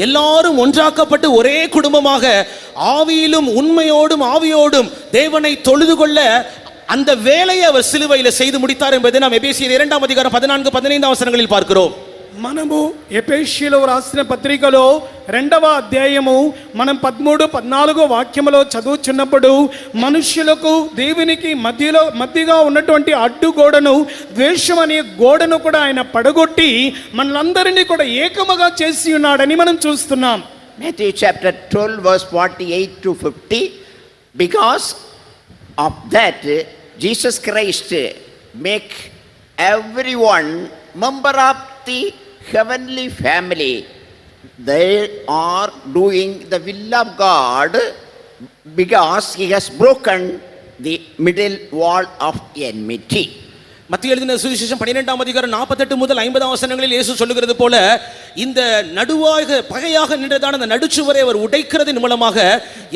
எல்லாரும் ஒன்றாக்கப்பட்டு ஒரே குடும்பமாக ஆவியிலும் உண்மையோடும் ஆவியோடும் தேவனை தொழுது கொள்ள அந்த வேலையை அவர் சிலுவையில் செய்து முடித்தார் என்பதை நாம் எபேசியர் 2ஆம் அதிகாரம் 14-15 வசனங்களில் பார்க்கிறோம். మనము ఎఫెసీయుల రాసిన పత్రికలో 2వ అధ్యాయము మనం 13-14 వాక్యములో చదువుచున్నప్పుడు మనుష్యులకు దేవునికి మధ్యగా ఉన్నటువంటి అడ్డుగోడను, ద్వేషం అనే గోడను కూడా ఆయన పడగొట్టి మనలందరినీ కూడా ఏకముగా చేసి ఉన్నాడని మనం చూస్తున్నాం. Matthew chapter 12 verse 48 to 50, because of that Jesus Christ make everyone member of the heavenly family. They are doing the will of God because he has broken the middle wall of enmity. மத்திய எழுதின சுவிசேஷம் 12ஆம் அதிகாரம் 48-50 வசனங்களில் இயேசு சொல்லுகிறது போல, இந்த நடுவாக பகையாக நின்றதான அந்த நடுச்சுவரை அவர் உடைக்கிறதன் மூலமாக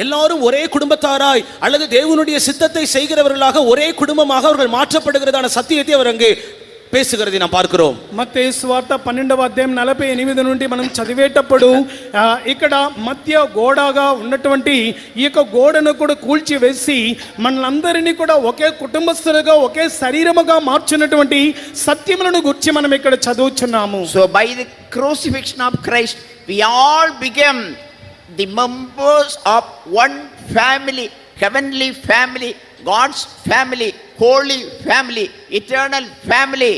எல்லாரும் ஒரே குடும்பத்தாராய் அல்லது தேவனுடைய சித்தத்தை செய்கிறவர்களாக ஒரே குடும்பமாக அவர்கள் மாற்றப்படுகிறதான சத்தியத்தை அவர் அங்கே பேசுகிறதை நாம் பார்க்கிறோம். మత్తయి సువార్త 12వ అధ్యాయం 48 నుండి మనం చదివేటప్పుడు ఇక్కడ మధ్య గోడగా ఉన్నటువంటి ఈ యొక్క గోడను కూడా కూల్చి వేసి మనలందరినీ కూడా ఒకే కుటుంబస్తులుగా ఒకే శరీరముగా మార్చినటువంటి సత్యములను గురించి మనం ఇక్కడ చదువుచున్నాము. So by the crucifixion of Christ we all became the members of one family, heavenly family, God's family, holy family, eternal family.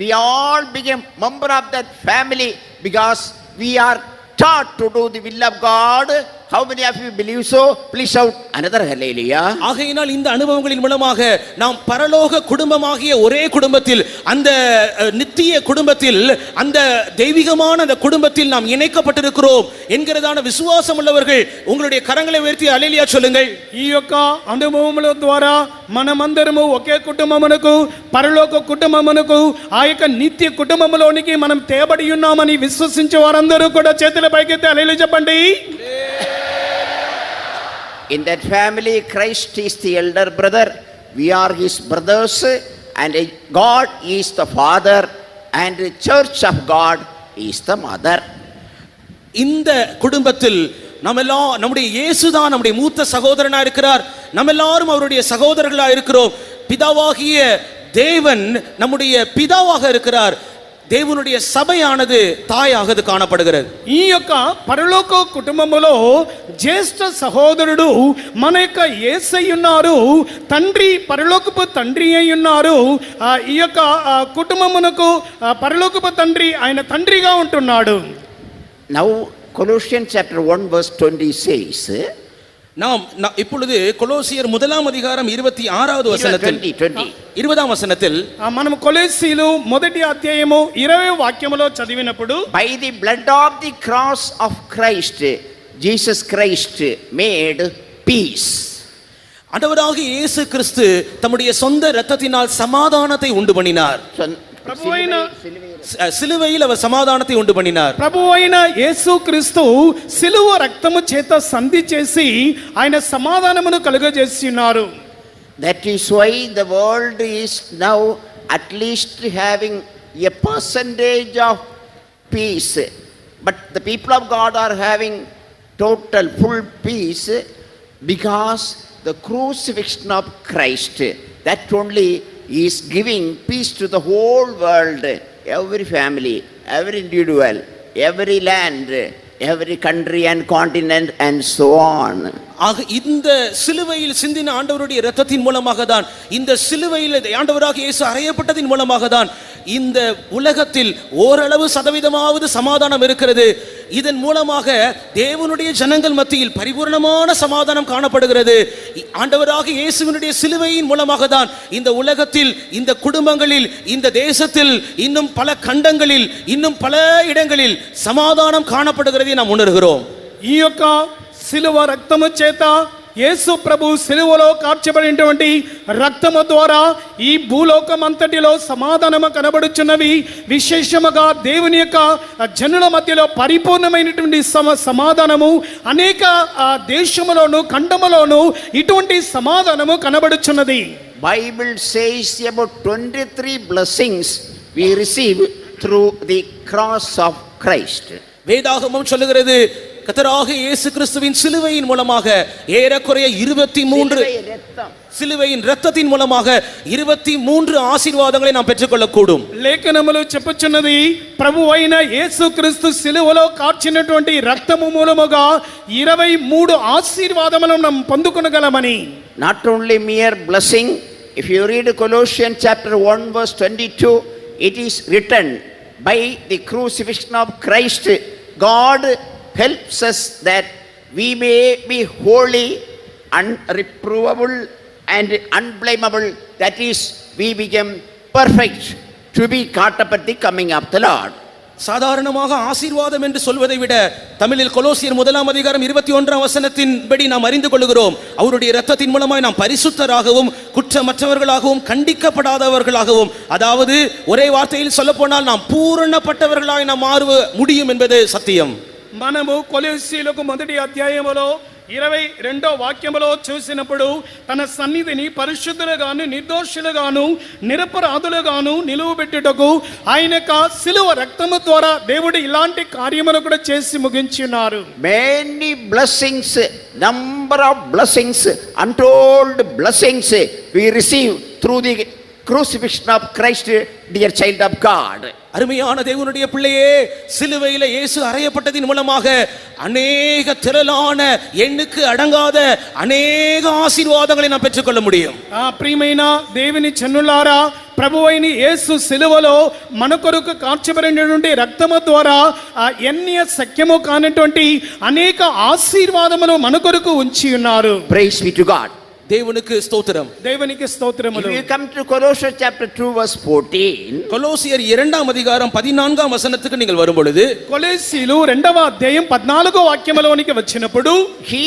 We all became member of that family because we are taught to do the will of God. How many of you believe so? Please shout another hallelujah. ஆகையினால் இந்த அனுபவங்களின் மூலமாக நாம் பரலோக குடும்பமாகிய ஒரே குடும்பத்தில், அந்த நித்திய குடும்பத்தில், அந்த தெய்வீகமான அந்த குடும்பத்தில் நாம் இணைக்கப்பட்டிருக்கிறோம் என்கிறதான விசுவாசம் உள்ளவர்கள் உங்களுடைய కరங்களை உயர்த்தி హల్లెలూయా சொல்லுங்கள். ఈ యొక్క అనుభవముల ద్వారా మనమందరము ఒకే కుటుంబమునకు, పరలోక కుటుంబమునకు, ఆ యొక్క నిత్య కుటుంబములోనికి మనం తేబడి ఉన్నామని విశ్వసించే వారందరూ కూడా చేతుల పైకెత్తి హల్లెలూయా చెప్పండి. In that family, Christ is the elder brother, we are his brothers, and God is the father, and the church of God is the mother. இந்த குடும்பத்தில் நம்முடைய இயேசுதான் நம்முடைய மூத்த சகோதரனா இருக்கிறார். நம்ம எல்லாரும் அவருடைய சகோதரர்களா இருக்கிறோம். பிதாவாகிய தேவன் நம்முடைய பிதாவாக இருக்கிறார். தேவனுடைய சபையானது தாயாக காணப்படுகிறது. ఈ యొక్క పరలోక కుటుంబములో జ్యేష్ఠ సహోదరుడు మన యొక్క యేసయ్య ఉన్నారు, తండ్రి పరలోకపు తండ్రి అయి ఉన్నారు. ఈ యొక్క కుటుంబమునకు పరలోకపు తండ్రి ఆయన తండ్రిగా ఉంటున్నాడు. Now Colossians chapter 1 verse 20 says, நாம் இப்பொழுது கொலோசியர் 1ஆம் அதிகாரம் 26வது வசனத்தில் 20ஆம் వచనத்தில் మనం కొలొస్సీలు 1వ అధ్యాయము 20వ వాక్యములో చదివినప్పుడు, by the blood of the cross of Christ Jesus Christ made peace. ஆண்டவராக இயேசு கிறிஸ்து தம்முடைய சொந்த இரத்தத்தினால் சமாதானத்தை உண்டு பண்ணினார். ప్రభువైన సిలువైயில் அவர் సమాధానத்தை ఉండు பண்ணினார். ప్రభువైన యేసు క్రీస్తు సిలువ రక్తము చేత సంధి చేసి ఆయన సమాధానమును కలుగజేసి ఉన్నారు. That is why the world is now at least having a percentage of peace, but the people of God are having total full peace because the crucifixion of Christ, that only is giving peace to the whole world, every family, every individual, every land, every country and continent and so on. ஆக இந்த சிலுவையில் சிந்தின ஆண்டவருடைய இரத்தத்தின் மூலமாக தான், இந்த சிலுவையில் ஆண்டவராக இயேசு அறையப்பட்டதின் மூலமாக தான் இந்த உலகத்தில் ஓரளவு சதவீதமாவது சமாதானம் இருக்கிறது. இதன் மூலமாக தேவனுடைய ஜனங்கள் மத்தியில் பரிபூர்ணமான சமாதானம் காணப்படுகிறது. ஆண்டவராக இயேசுவினுடைய சிலுவையின் மூலமாக தான் இந்த உலகத்தில், இந்த குடும்பங்களில், இந்த தேசத்தில், இன்னும் பல கண்டங்களில், இன்னும் பல இடங்களில் சமாதானம் காணப்படுகிறதை நாம் உணர்கிறோம். ఈ యొక్క సిలువ రక్తము చేత యేసు ప్రభు సిలువలో కార్చబడినటువంటి రక్తము ద్వారా ఈ భూలోకం అంతటిలో సమాధానము కనబడుచున్నవి. విశేషముగా దేవుని యొక్క జనుల మధ్యలో పరిపూర్ణమైనటువంటి సమాధానము అనేక దేశములోను ఖండములోను ఇటువంటి సమాధానము కనబడుచున్నది. Bible says about 23 blessings we receive through the cross of Christ. வேதாகமம் சொல்லுகிறது, கர்த்தராக இயேசு கிறிஸ்துவின் சிலுவையின் மூலமாக ஏறக்குறைய 23 சிலுவையின் இரத்தத்தின் மூலமாக 23 ఆశీర్వాదங்களை நாம் పెట్టుకొள்ளக்கூடும். లేఖనములు చెప్పుచున్నది, ప్రభువైన యేసు క్రీస్తు సిలువలో కార్చినటువంటి రక్తము మూలముగా 23 ఆశీర్వాదములను మనం పొందుకొనగలమని. Not only mere blessing, if you read Colossians chapter 1 verse 22, it is written, by the crucifixion of Christ God helps us that we may be holy, unreprovable and unblameable, that is, we become perfect to be caught up at the coming of the Lord. சாதாரணமாக ஆசீர்வாதம் என்று சொல்வதை விட தமிழில் கொலோசியர் 1ஆம் அதிகாரம் 21ஆம் வசனத்தின்படி நாம் அறிந்து கொள்கிறோம், அவருடைய இரத்தத்தின் மூலமாய் நாம் பரிசுத்தராகவும் குற்றமற்றவர்களாகவும் கண்டிக்கப்படாதவர்களாகவும், அதாவது ஒரே வார்த்தையில் சொல்ல போனால் நாம் பூரணப்பட்டவர்களாய் நாம் மாற முடியும் என்பது சத்தியம். మనము కొలొస్సీలకు 1వ అధ్యాయములో 22వ వాక్యములో చూసినప్పుడు, తన సన్నిధిని పరిశుద్ధులుగాను నిర్దోషులుగాను నిరపరాధులుగాను నిలువబెట్టుటకు ఆయన యొక్క సిలువ రక్తము ద్వారా దేవుడు ఇలాంటి కార్యమును కూడా చేసి ముగించున్నారు. Many blessings, number of blessings, untold blessings we receive through the crucifixion of Christ, dear child of God. அருமையான தேவனுடைய பிள்ளையே, சிலுவையில் இயேசு அறையப்பட்டதின் மூலமாக அநேக திரளான எண்ணுக்கு அடங்காத அநேக ஆசீர்வாதங்களை நாம் பெற்றுக்கொள்ள முடியும். ప్రియమైన దేవుని జనులారా, ప్రభువైన యేసు సిలువలో మన కొరకు కార్చబడినటువంటి రక్తము ద్వారా ఎన్ని సఖ్యము కానటువంటి అనేక ఆశీర్వాదములు మన కొరకు ఉంచి ఉన్నారు. Praise be to God. தேவனுக்கு ஸ்தோத்திரம். దేవునికి స్తోత్రములు. If you come to Colossians chapter 2 verse 14, கொலோசியர் 2ஆம் அதிகாரம் 14ஆம் வசனத்துக்கு நீங்கள் வரும் பொழுது, కొలొస్సీలు 2వ అధ్యాయం 14వ వాక్యములోనికి వచ్చినప్పుడు, he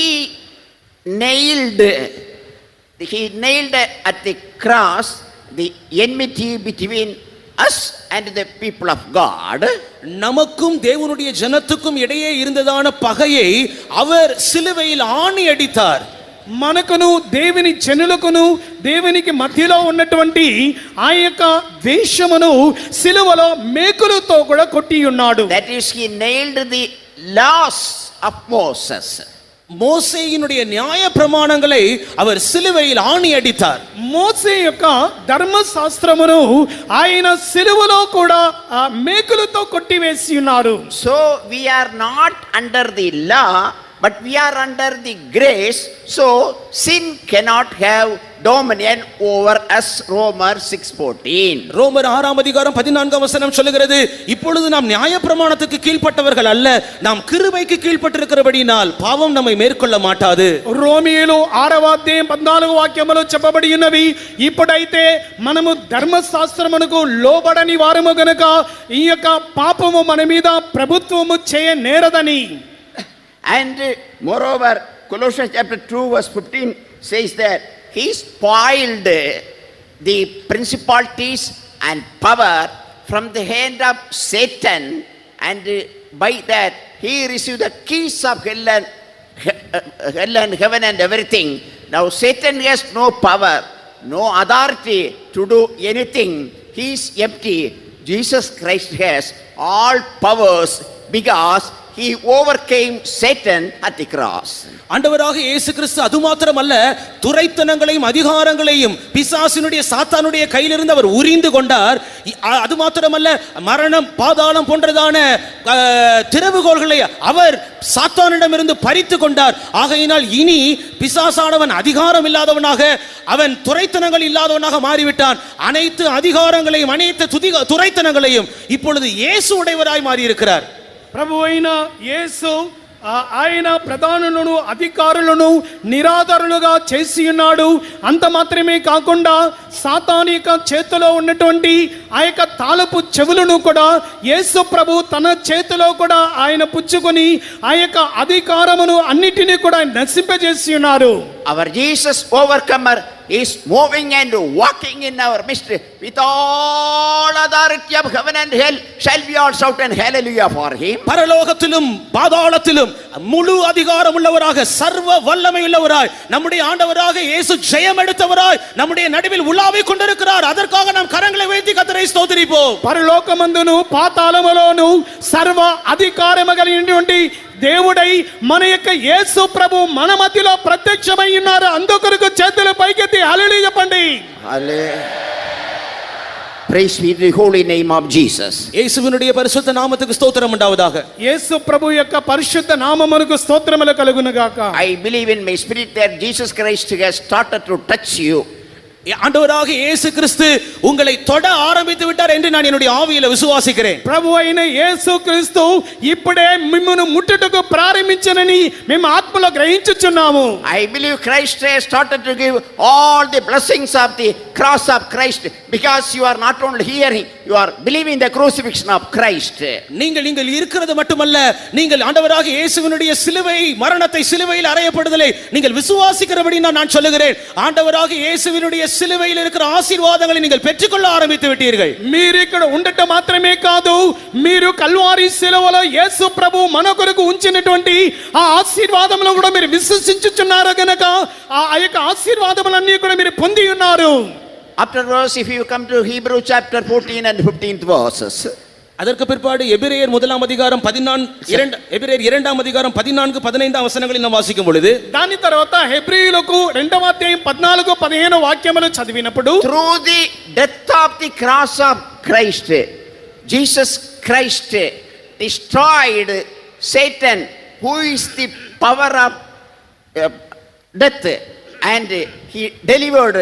nailed at the cross the enmity between us and the people of God. நமக்கும் தேவனுடைய ஜனத்துக்கும் இடையே இருந்ததான பகையை அவர் சிலுவையில் ஆணி அடித்தார். మనకును దేవుని జనులకును దేవునికి మధ్యలో ఉన్నటువంటి ఆ యొక్క ద్వేషమును సిలువలో మేకులతో కూడా కొట్టి ఉన్నాడు. That is, he nailed the laws of Moses. மோசேயினுடைய நியாய பிரமாணங்களை அவர் சிலுவையில் ஆணி அடித்தார். మోసే యొక్క ధర్మశాస్త్రమును ఆయన సిలువలో కూడా మేకులతో కొట్టివేసి ఉన్నారు. So we are not under the law, but we are under the grace. So sin cannot have dominion over us. Romans 6:14. ரோமர் 6ஆம் அதிகாரம் 14ஆம் வசனம் சொல்லுகிறது, இப்பொழுது நாம் நியாயப்பிரமாணத்துக்கு கீழ்ப்பட்டவர்கள் அல்ல, நாம் கிருபைக்கு கீழ்ப்பட்டிருக்கிறபடியினால் பாவம் நம்மை மேற்கொள்ள மாட்டாது. రోమియోలు 6వ అధ్యాయం 14వ వాక్యములో చెప్పబడి ఉన్నవి, ఇప్పుడైతే మనము ధర్మశాస్త్రమునకు లోబడని వారము గనుక ఈ యొక్క పాపము మన మీద ప్రభుత్వము చేయ నేరదని. And moreover, Colossians chapter 2 verse 15 says that he spoiled the principalities and power from the hand of Satan, and by that he received the keys of hell and heaven and everything. Now Satan has no power, no authority to do anything. He is empty. Jesus Christ has all powers because he overcame Satan at the cross. ஆண்டவராக இயேசு கிறிஸ்து அது மாத்திரமல்ல, துரைத்தனங்களையும் அதிகாரங்களையும் பிசாசினுடைய சாத்தானுடைய கையிலிருந்து அவர் உரிந்து கொண்டார். அது மாத்திரமல்ல, மரணம் பாதாளம் போன்றதான திறவுகோல்களை அவர் சாத்தானிடமிருந்து பறித்து கொண்டார். ஆகையினால் இனி பிசாசானவன் அதிகாரம் இல்லாதவனாக, அவன் துரைத்தனங்கள் இல்லாதவனாக மாறிவிட்டான். அனைத்து அதிகாரங்களையும் அனைத்து துரைத்தனங்களையும் இப்பொழுது இயேசு உடையவராய் மாறி இருக்கிறார். ప్రభు అయిన యేసు ఆయన ప్రధానులను అధికారులను నిరాధారులుగా చేసి ఉన్నాడు. అంత మాత్రమే కాకుండా సాతాను యొక్క చేతిలో ఉన్నటువంటి ఆ యొక్క తాళపు చెవులను కూడా యేసు ప్రభు తన చేతిలో కూడా ఆయన పుచ్చుకొని ఆ యొక్క అధికారమును అన్నిటినీ కూడా నశింపజేసి ఉన్నారు. Our Jesus overcomer is moving and walking in our midst with all authority of heaven and hell. Shall we all shout and hallelujah for him? பரலோகத்திலும் பாதாளத்திலும் முழு அதிகாரம் உள்ளவராக, சர்வ வல்லமை உள்ளவராய் நம்முடைய ஆண்டவராக இயேசு ஜெயம் எடுத்தவராய் நம்முடைய நடுவில் உலாவிக் கொண்டிருக்கிறார். அதற்காக நாம் கரங்களை வைத்து கர்த்தரை ஸ்தோத்திரிப்போம். పరలోకమందును పాతాళములోను సర్వ అధికారము కలిగినటువంటి దేవుడై మన యొక్క యేసు ప్రభు మన మధ్యలో ప్రత్యక్షమై ఉన్నారు. అందుకొరకు చేతులు పైకెత్తి హల్లెలూయా చెప్పండి. Praise be the holy name of Jesus. இயேசுவினுடைய பரிசுத்த நாமத்துக்கு ஸ்தோத்திரம் உண்டாவதாக. యేసు ప్రభు యొక్క పరిశుద్ధ నామమునకు స్తోత్రములు కలుగును గాక. I believe in my spirit that Jesus Christ has started to touch you. ஆண்டவராக இயேசு கிறிஸ்து உங்களை தொட ஆரம்பித்து விட்டார் என்று நான் என்னுடைய ஆவியில விசுவாசிக்கிறேன். ప్రభు అయిన యేసు క్రీస్తు ఇప్పుడే మిమ్మును ముట్టుటకు ప్రారంభించనని మేము ఆత్మలో గ్రహించుచున్నాము. I believe Christ has started to give all the blessings of the cross of Christ, because you are not only hearing, you are believing the crucifixion of Christ. நீங்கள் இருக்கிறது மட்டுமல்ல, நீங்கள் ஆண்டவராக இயேசுவினுடைய சிலுவை மரணத்தை, சிலுவையில் அறையப்படுதலை நீங்கள் விசுவாசிக்கிறபடி நான் சொல்லுகிறேன். ஆண்டவராக இயேசுவினுடைய సిలువలో இருக்கிற ఆశీర్వాదాలను நீங்கள் పెట్టుకొள்ள ఆరంభించి విట్టీர்கள். మీరు ఇక్కడ ఉండటం మాత్రమే కాదు, మీరు కల్వారి సిలువలో యేసు ప్రభు మన కొరకు ఉంచినటువంటి ఆ ఆశీర్వాదములను కూడా మీరు విశ్వసించుచున్నారు గనుక ఆ యొక్క ఆశీర్వాదములన్నీ కూడా మీరు పొంది ఉన్నారు. Afterwards, if you come to Hebrew chapter 14 and 15th verses, அதற்கு பிற்பாடு எபிரேயர் 1ஆம் அதிகாரம் 14 எபிரேயர் 2ஆம் அதிகாரம் 14 15 வசனங்களை நாம் வாசிக்கும் பொழுது, దాని తర్వాత హెబ్రీయులకు 2వ అధ్యాయం 14 15 వాక్యములు చదివినప్పుడు, through the death of the cross of Christ, Jesus Christ destroyed Satan, who is the power of death, and he delivered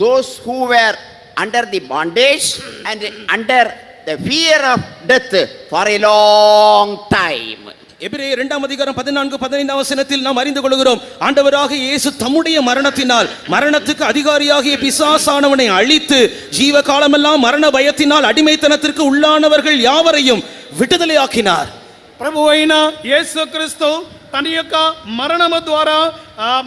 those who were under the bondage and under the fear of death for a long time. எபிரேயர் 2ஆம் அதிகாரம் 14 15 வசனத்தில் நாம் அறிந்து கொள்கிறோம், ஆண்டவராக இயேசு தம்முடைய மரணத்தினால் மரணத்துக்கு அதிகாரியாகிய பிசாசானவனை அழித்து ஜீவகாலமெல்லாம் மரண பயத்தினால் அடிமைத்தனத்திற்கு உள்ளானவர்கள் யாவரையும் விடுதலையாக்கினார். ప్రభు అయిన యేసుక్రీస్తు తన యొక్క మరణము ద్వారా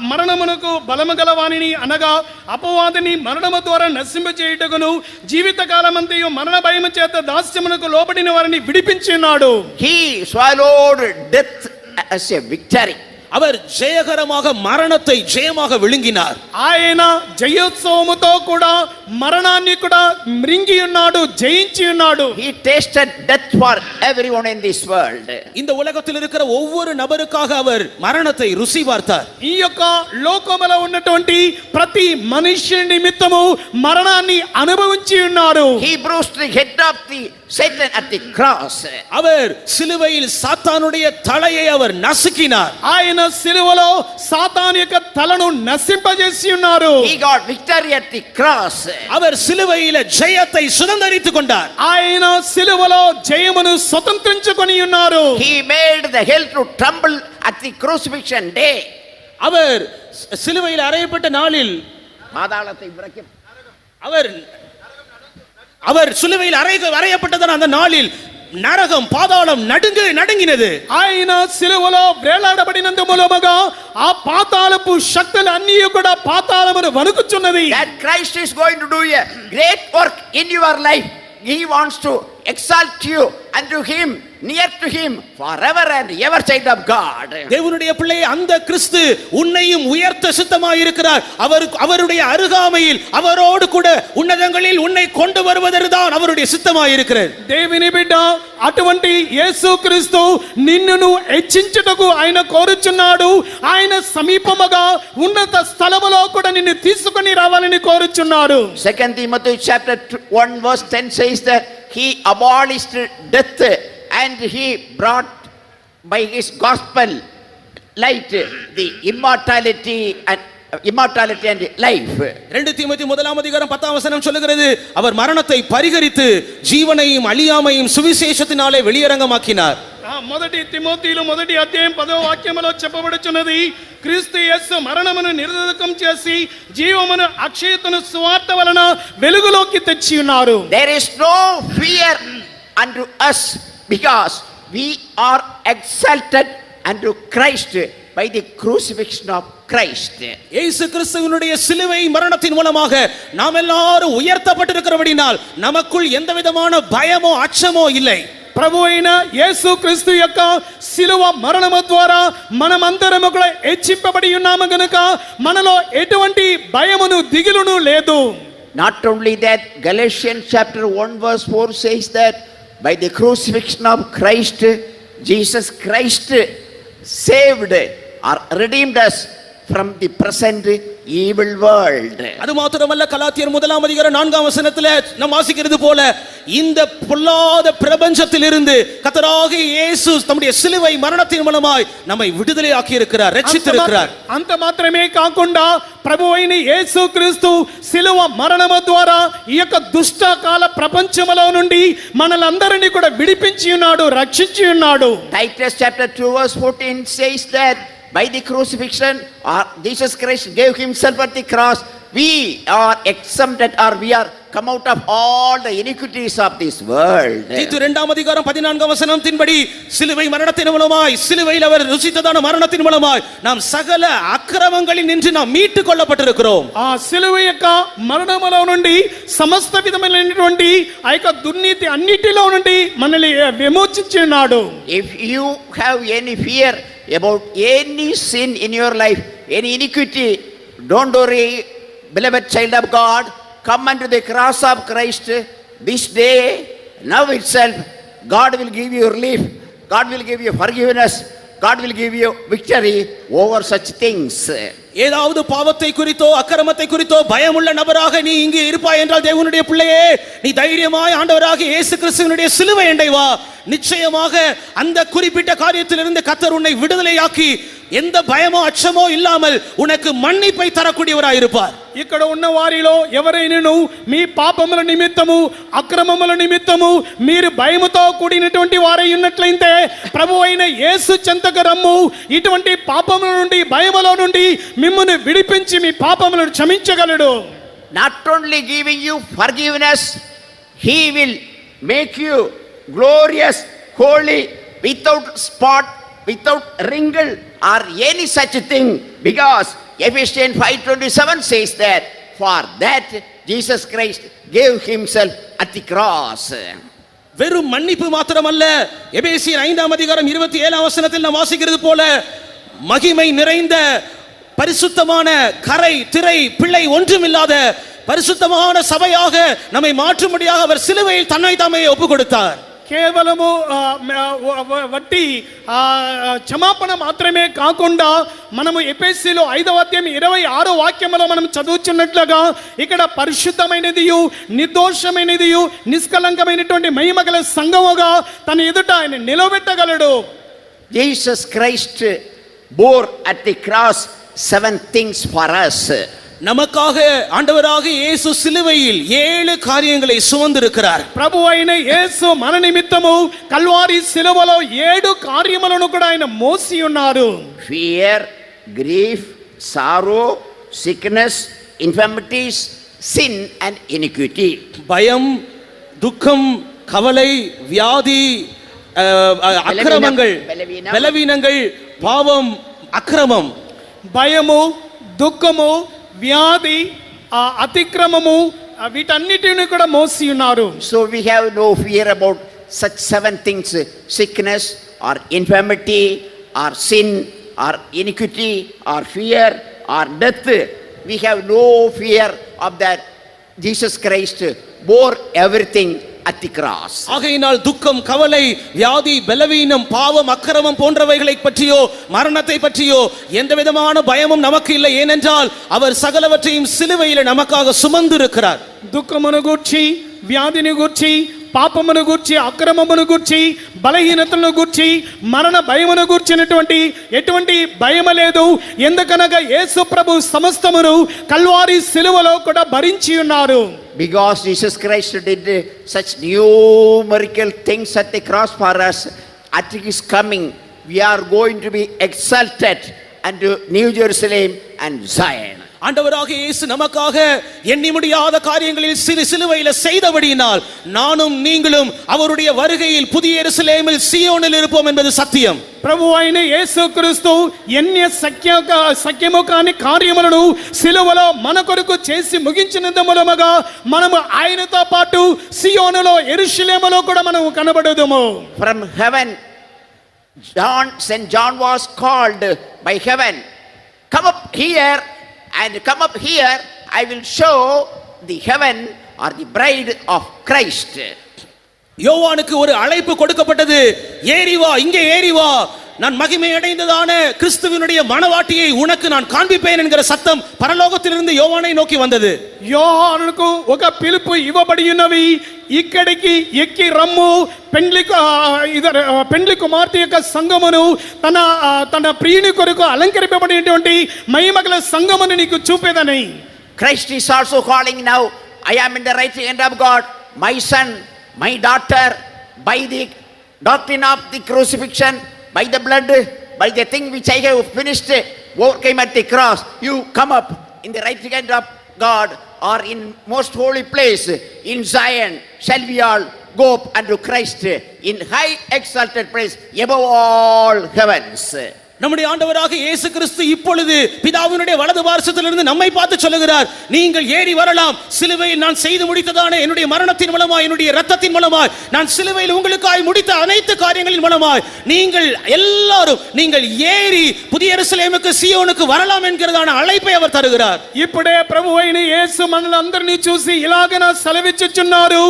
మరణమునకు బలము గలవానిని అనగా అపవాదిని మరణము ద్వారా నశింపజేయుటకును జీవితకాలమంతయు మరణ భయము చేత దాస్యమునకు లోబడిన వారిని విడిపించి ఉన్నాడు. He swallowed death as a victory. அவர் ஜெயகரமாக மரணத்தை ஜெயமாக விழுங்கினார். ఆయన జయోత్సవముతో కూడా మరణాన్ని కూడా మృంగి ఉన్నాడు, జయించి ఉన్నాడు. He tasted death for everyone in this world. இந்த உலகத்தில் இருக்கிற ஒவ்வொரு நபருக்காக அவர் மரணத்தை ருசி பார்த்தார். ఈ యొక్క లోకములో ఉన్నటువంటి ప్రతి మనిషి నిమిత్తము మరణాన్ని అనుభవించి ఉన్నాడు. He bruised the head of the Satan at the cross. அவர் சிலுவையில் சாத்தானுடைய தலையை அவர் நசுக்கினார். ఆయన సిలువలో సాతాను యొక్క తలను నశింపజేసి ఉన్నారు. He got victory at the cross. அவர் சிலுவையில ஜெயத்தை சுதந்தரித்துக் கொண்டார். ఆయన సిలువలో జయమును స్వతంత్రించుకొని ఉన్నారు. He made the hell to tremble at the crucifixion day. அவர் சிலுவையில் அறையப்பட்ட நாளில் பாதாளத்தை விரக்கி அவர் சிலுவையில் அறையப்பட்டதான அந்த நாளில் நரகம் பாதாளம் நடுங்கினது. ఆయన సిలువలో వేలాడబడినందు మూలముగా ఆ పాతాళపు శక్తులు అన్నీ కూడా పాతాళమును వణుకుచున్నది. That Christ is going to do a great work in your life. He wants to exalt you unto him, near to him, forever and ever, child of God. தேவனுடைய பிள்ளை, அந்த கிறிஸ்து உன்னையும் உயர்த்த சித்தமாய் இருக்கிறார். அவருடைய அருகாமையில் அவரோடு கூட உன்னதங்களில் உன்னை கொண்டு வருவதுதான் அவருடைய சித்தமாய் இருக்கிறது. దేవుని బిడ్డ, అటువంటి యేసుక్రీస్తు నిన్నును హెచ్చించుటకు ఆయన కోరుచున్నాడు. ఆయన సమీపముగా ఉన్నత స్థలములో కూడా నిన్ను తీసుకొని రావాలని కోరుచున్నాడు. 2 Timothy chapter 1 verse 10 says that he abolished death and he brought by his gospel light the immortality and life. 2 தீமோத்தேயு 1ஆம் அதிகாரம் 10ஆம் வசனம் சொல்லுகிறது, அவர் மரணத்தை பரிகரித்து ஜீவனையும் அழியாமையும் சுவிசேஷத்தினாலே வெளியரங்கமாக்கினார். మొదటి తిమోతిలో 1వ అధ్యాయం 10వ వాక్యములో చెప్పబడుచున్నది, క్రీస్తు యేసు మరణమును నిర్ధారకం చేసి జీవమును అక్షయతను సువార్త వలన వెలుగులోకి తెచ్చి ఉన్నారు. There is no fear unto us because we are exalted unto Christ by the crucifixion of Christ. இயேசு கிறிஸ்துவினுடைய சிலுவை மரணத்தின் மூலமாக நாம் எல்லாரும் உயர்த்தப்பட்டிருக்கிறபடியால் நமக்குள் எந்தவிதமான பயமோ அச்சமோ இல்லை. ప్రభు అయిన యేసు క్రీస్తు యొక్క శిలువ మరణము ద్వారా మనమందరము కూడా హెచ్చింపబడి ఉన్నాము గనుక మనలో ఎటువంటి భయమును దిగులును లేదు. Not only that, Galatians chapter 1 verse 4 says that by the crucifixion of Christ, Jesus Christ saved or redeemed us from the present evil world. அது மாத்திரமல்ல, கலாத்தியர் 1ஆம் அதிகாரம் 4ஆம் வசனத்திலே நாம் வாசிக்கிறது போல இந்த பொல்லாத பிரபஞ்சத்திலிருந்து கர்த்தராகிய இயேசு தம்முடைய சிலுவை மரணத்தின் மூலமாய் நம்மை விடுதலையாக்கி இருக்கிறார், ரட்சித்திருக்கிறார். అంత మాత్రమే కాకుండా ప్రభువైన యేసుక్రీస్తు శిలువ మరణము ద్వారా ఈ యొక్క దుష్టకాల ప్రపంచములో నుండి మనలందరినీ కూడా విడిపించి ఉన్నాడు, రక్షించి ఉన్నాడు. Titus chapter 2 verse 14 says that by the crucifixion, or Jesus Christ gave himself at the cross, we are exempted, or we are come out of all the iniquities of this world. தீத்து 2ஆம் அதிகாரம் 14ஆம் வசனத்தின்படி சிலுவை மரணத்தின் மூலமாய், சிலுவையில் அவர் ருசித்ததான மரணத்தின் மூலமாய் நாம் சகல அக்கிரமங்களில் நின்று நாம் மீட்டுக் கொள்ளப்பட்டிருக்கிறோம். ఆ సిలువ యొక్క మరణములో నుండి సమస్త విధమైనటువంటి ఆ యొక్క దుర్నీతి అన్నిటిలో నుండి మనల్ని విమోచించి ఉన్నాడు. If you have any fear about any sin in your life, any iniquity, don't worry, beloved child of God. Come unto the cross of Christ this day, now itself. God will give you relief, God will give you forgiveness, God will give you victory over such things. ஏதாவது பாவத்தை குறித்தோ அக்கிரமத்தை குறித்தோ பயமுள்ள நபராக நீ இங்கே இருப்பாய் என்றால், தேவனுடைய பிள்ளையே, நீ தைரியமாய் ஆண்டவராக இயேசு கிறிஸ்துவினுடைய சிலுவை அண்டை வா. நிச்சயமாக அந்த குறிப்பிட்ட காரியத்திலிருந்து கர்த்தர் உன்னை விடுதலையாக்கி எந்த பயமோ அச்சமோ இல்லாமல் உனக்கு மன்னிப்பை தரக்கூடியவராய் இருப்பார். ఇక్కడ ఉన్న వారిలో ఎవరైనాను మీ పాపముల నిమిత్తము అక్రమముల నిమిత్తము మీరు భయముతో కూడినటువంటి వారై ఉన్నట్లయితే ప్రభువైన యేసు చెంతకు రమ్ము. ఇటువంటి పాపముల నుండి, భయములో నుండి మిమ్మును విడిపించి మీ పాపములను క్షమించగలడు. Not only giving you forgiveness, he will make you glorious, holy, without spot, without wrinkle or any such thing, because Ephesians 5:27 says that for that Jesus Christ gave himself at the cross. வெறும் மன்னிப்பு மாத்திரமல்ல, எபேசியர் 5ஆம் அதிகாரம் 27ஆம் வசனத்தில் நாம் வாசிக்கிறது போல மகிமை நிறைந்த பரிசுத்தமான கரை திரை பிள்ளை ஒன்றுமில்லாத பரிசுத்தமான சபையாக நம்மை மாற்றும்படியாக அவர் சிலுவையில் தன்னை தாமே ஒப்பு கொடுத்தார். కేవలము వట్టి క్షమాపణ మాత్రమే కాకుండా మనము ఎఫెసీలో 5వ అధ్యాయం 26వ వాక్యములో మనం చదువుచున్నట్లుగా ఇక్కడ పరిశుద్ధమైనదియు నిర్దోషమైనదియు నిష్కలంకమైనటువంటి మహిమగల సంఘముగా తన ఎదుట ఆయన నిలబెట్టగలడు. Jesus Christ bore at the cross 7 things for us. நமக்காக ஆண்டவராக இயேசு சிலுவையில் 7 காரியங்களை சுமந்திருக்கிறார். ప్రభు అయిన యేసు మన నిమిత్తము కల్వారి సిలువలో 7 కార్యములను కూడా ఆయన మోసి ఉన్నారు. Fear, grief, sorrow, sickness, infirmities, sin and iniquity. பயம், துக்கம், கவலை, வியாதி, அக்கிரமங்கள், பலவீனங்கள், பாவம், அக்கிரமம். భయము, దుఃఖము, వ్యాధి, అతిక్రమము వీటన్నిటిని కూడా మోసి ఉన్నారు. So we have no fear about such 7 things: sickness or infirmity or sin or iniquity or fear or death. We have no fear of that. Jesus Christ bore everything at the cross. ஆகையினால் துக்கம், கவலை, வியாதி, பலவீனம், பாவம், அக்கிரமம் போன்றவைகளை பற்றியோ மரணத்தை பற்றியோ எந்த விதமான பயமும் நமக்கு இல்லை. ஏனென்றால் அவர் சகலவற்றையும் சிலுவையில் நமக்காக சுமந்திருக்கிறார். దుఃఖమును గూర్చి, వ్యాధిని గూర్చి, పాపమును గూర్చి, అక్రమమును గూర్చి, బలహీనతలను గూర్చి, మరణ భయమును గూర్చినటువంటి ఎటువంటి భయం లేదు. ఎందుకనగా యేసు ప్రభు సమస్తమును కల్వారి సిలువలో కూడా భరించి ఉన్నారు. Because Jesus Christ did such numerical things at the cross for us, at his coming we are going to be exalted unto New Jerusalem and Zion. ஆண்டவராக இயேசு நமக்காக எண்ணி முடியாத காரியங்களில் சிலுவையில் செய்தபடியினால் நானும் நீங்களும் அவருடைய வருகையில் புதிய எருசலேமில் சீயோனில் இருப்போம் என்பது சத்தியம். ప్రభు అయిన యేసుక్రీస్తు ఎన్ని సఖ్యము కాని కార్యములను సిలువలో మన కొరకు చేసి ముగించినందు మూలముగా మనము ఆయనతో పాటు సియోనులో యెరూషలేములో కూడా మనము కనబడుదుము. From heaven, Saint John was called by heaven, come up here and come up here, I will show the heaven or the bride of Christ. யோவானுக்கு ஒரு அழைப்பு கொடுக்கப்பட்டது. ஏறி வா, இங்கே ஏறி வா, நான் மகிமை அடைந்ததான கிறிஸ்துவினுடைய மணவாட்டியை உனக்கு நான் காண்பிப்பேன் என்கிற சத்தம் பரலோகத்திலிருந்து யோவானை நோக்கி வந்தது. యోహానుకు ఒక పిలుపు ఇవ్వబడి ఉన్నవి. ఇక్కడికి ఎక్కి రమ్ము, పెండ్లి కుమార్తె యొక్క సంఘమును తన ప్రియుని కొరకు అలంకరింపబడినటువంటి మహిమగల సంఘమును నీకు చూపేదని. Christ is also calling now, I am in the right hand of God, my son, my daughter, by the doctrine of the crucifixion, by the blood, by the thing which I have finished, overcame at the cross, you come up in the right hand of God, or in most holy place in Zion shall we all go up unto Christ in high exalted place above all heavens. நம்முடைய ஆண்டவராக இயேசு கிறிஸ்து இப்பொழுது பிதாவினுடைய வலது பார்சத்திலிருந்து நம்மை பார்த்து சொல்லுகிறார், நீங்கள் ஏறி வரலாம். சிலுவையில் நான் செய்து முடித்ததான என்னுடைய மரணத்தின் மூலமாய், என்னுடைய இரத்தத்தின் மூலமாய், நான் சிலுவையில் உங்களுக்காய் முடித்த அனைத்து காரியங்களின் மூலமாய் நீங்கள் எல்லாரும் நீங்கள் ஏறி புதிய எருசலேமுக்கு சீயோனுக்கு வரலாம் என்கிறதான அழைப்பை அவர் தருகிறார். ఇప్పుడే ప్రభువైన యేసు మనలందరినీ చూసి ఇలాగన సెలవిచ్చుచున్నారు,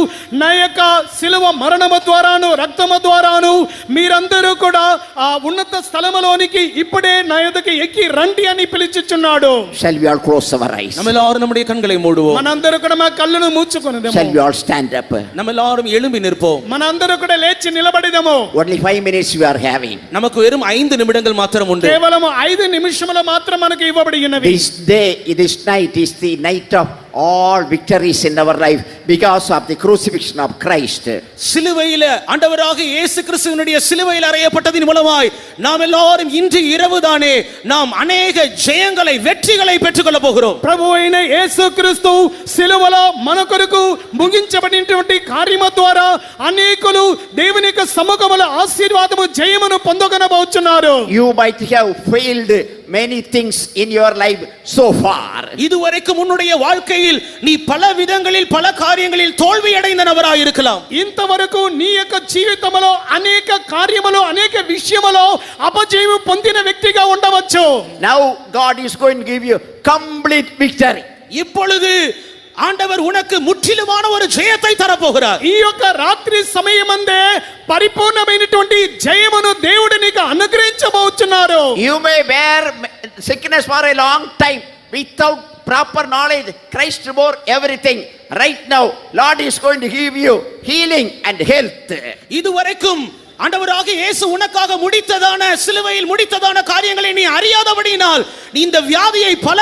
నా యొక్క సిలువ మరణము ద్వారాను రక్తము ద్వారాను మీరందరూ కూడా ఆ ఉన్నత స్థలములోనికి ఇప్పుడే నా యొద్దకు ఎక్కి రండి అని పిలుచుచున్నాడు. Shall we all close our eyes? நம்ம எல்லாரும் நம்முடைய கண்களை மூடுவோம். మనందరూ కూడా మన కళ్ళను మూసుకొనుదము. Shall we all stand up? நம்ம எல்லாரும் எழும்பி நிற்போம். మనందరూ కూడా లేచి నిలబడిదము. Only 5 minutes we are having. நமக்கு வெறும் 5 நிமிடங்கள் மாத்திரம் உண்டு. కేవలం 5 నిమిషముల మాత్రం మనకు ఇవ్వబడి ఉన్నవి. This day, this night is the night of all victories in our life because of the crucifixion of Christ. சிலுவையில ஆண்டவராக இயேசு கிறிஸ்துவினுடைய சிலுவையில் அறையப்பட்டதின் மூலமாய் நாம் எல்லாரும் இன்று இரவு தானே நாம் अनेक ஜெயங்களை வெற்றிகளை பெற்றுக்கொள்ள போகிறோம். ప్రభువైన యేసుక్రీస్తు సిలువలో మన కొరకు ముగించబడినటువంటి కార్యము ద్వారా అనేకులు దేవుని యొక్క సముఖములో ఆశీర్వాదము జయమును పొందగనబోచున్నారు. You might have failed many things in your life so far. இதுவரைக்கும் உன்னுடைய வாழ்க்கையில் நீ பல விதங்களில் பல காரியங்களில் தோல்வி அடைந்த நபராய் இருக்கலாம். ఇంతవరకు నీ యొక్క జీవితంలో అనేక కార్యములు అనేక విషయములో అపజయం పొందిన వ్యక్తిగా ఉండవచ్చు. వచ్చాం. Now God is going to give you complete victory. இப்பொழுது ஆண்டவர் உனக்கு முற்றிலுமான ஒரு ஜெயத்தை தரப்போகிறார். ఈ యొక్క రాత్రి సమయమందే పరిపూర్ణమైనటువంటి జయమును దేవుడు నీకు అనుగ్రహించబోతున్నారు. You may bear sickness for a long time without proper knowledge. Christ bore everything. Right now Lord is going to give you healing and health. இதுவரைக்கும் ஆண்டவராக இயேசு உனக்காக முடித்ததான சிலுவையில் முடித்ததான காரியங்களை நீ அறியாதபடியினால் நீ இந்த வியாதியை பல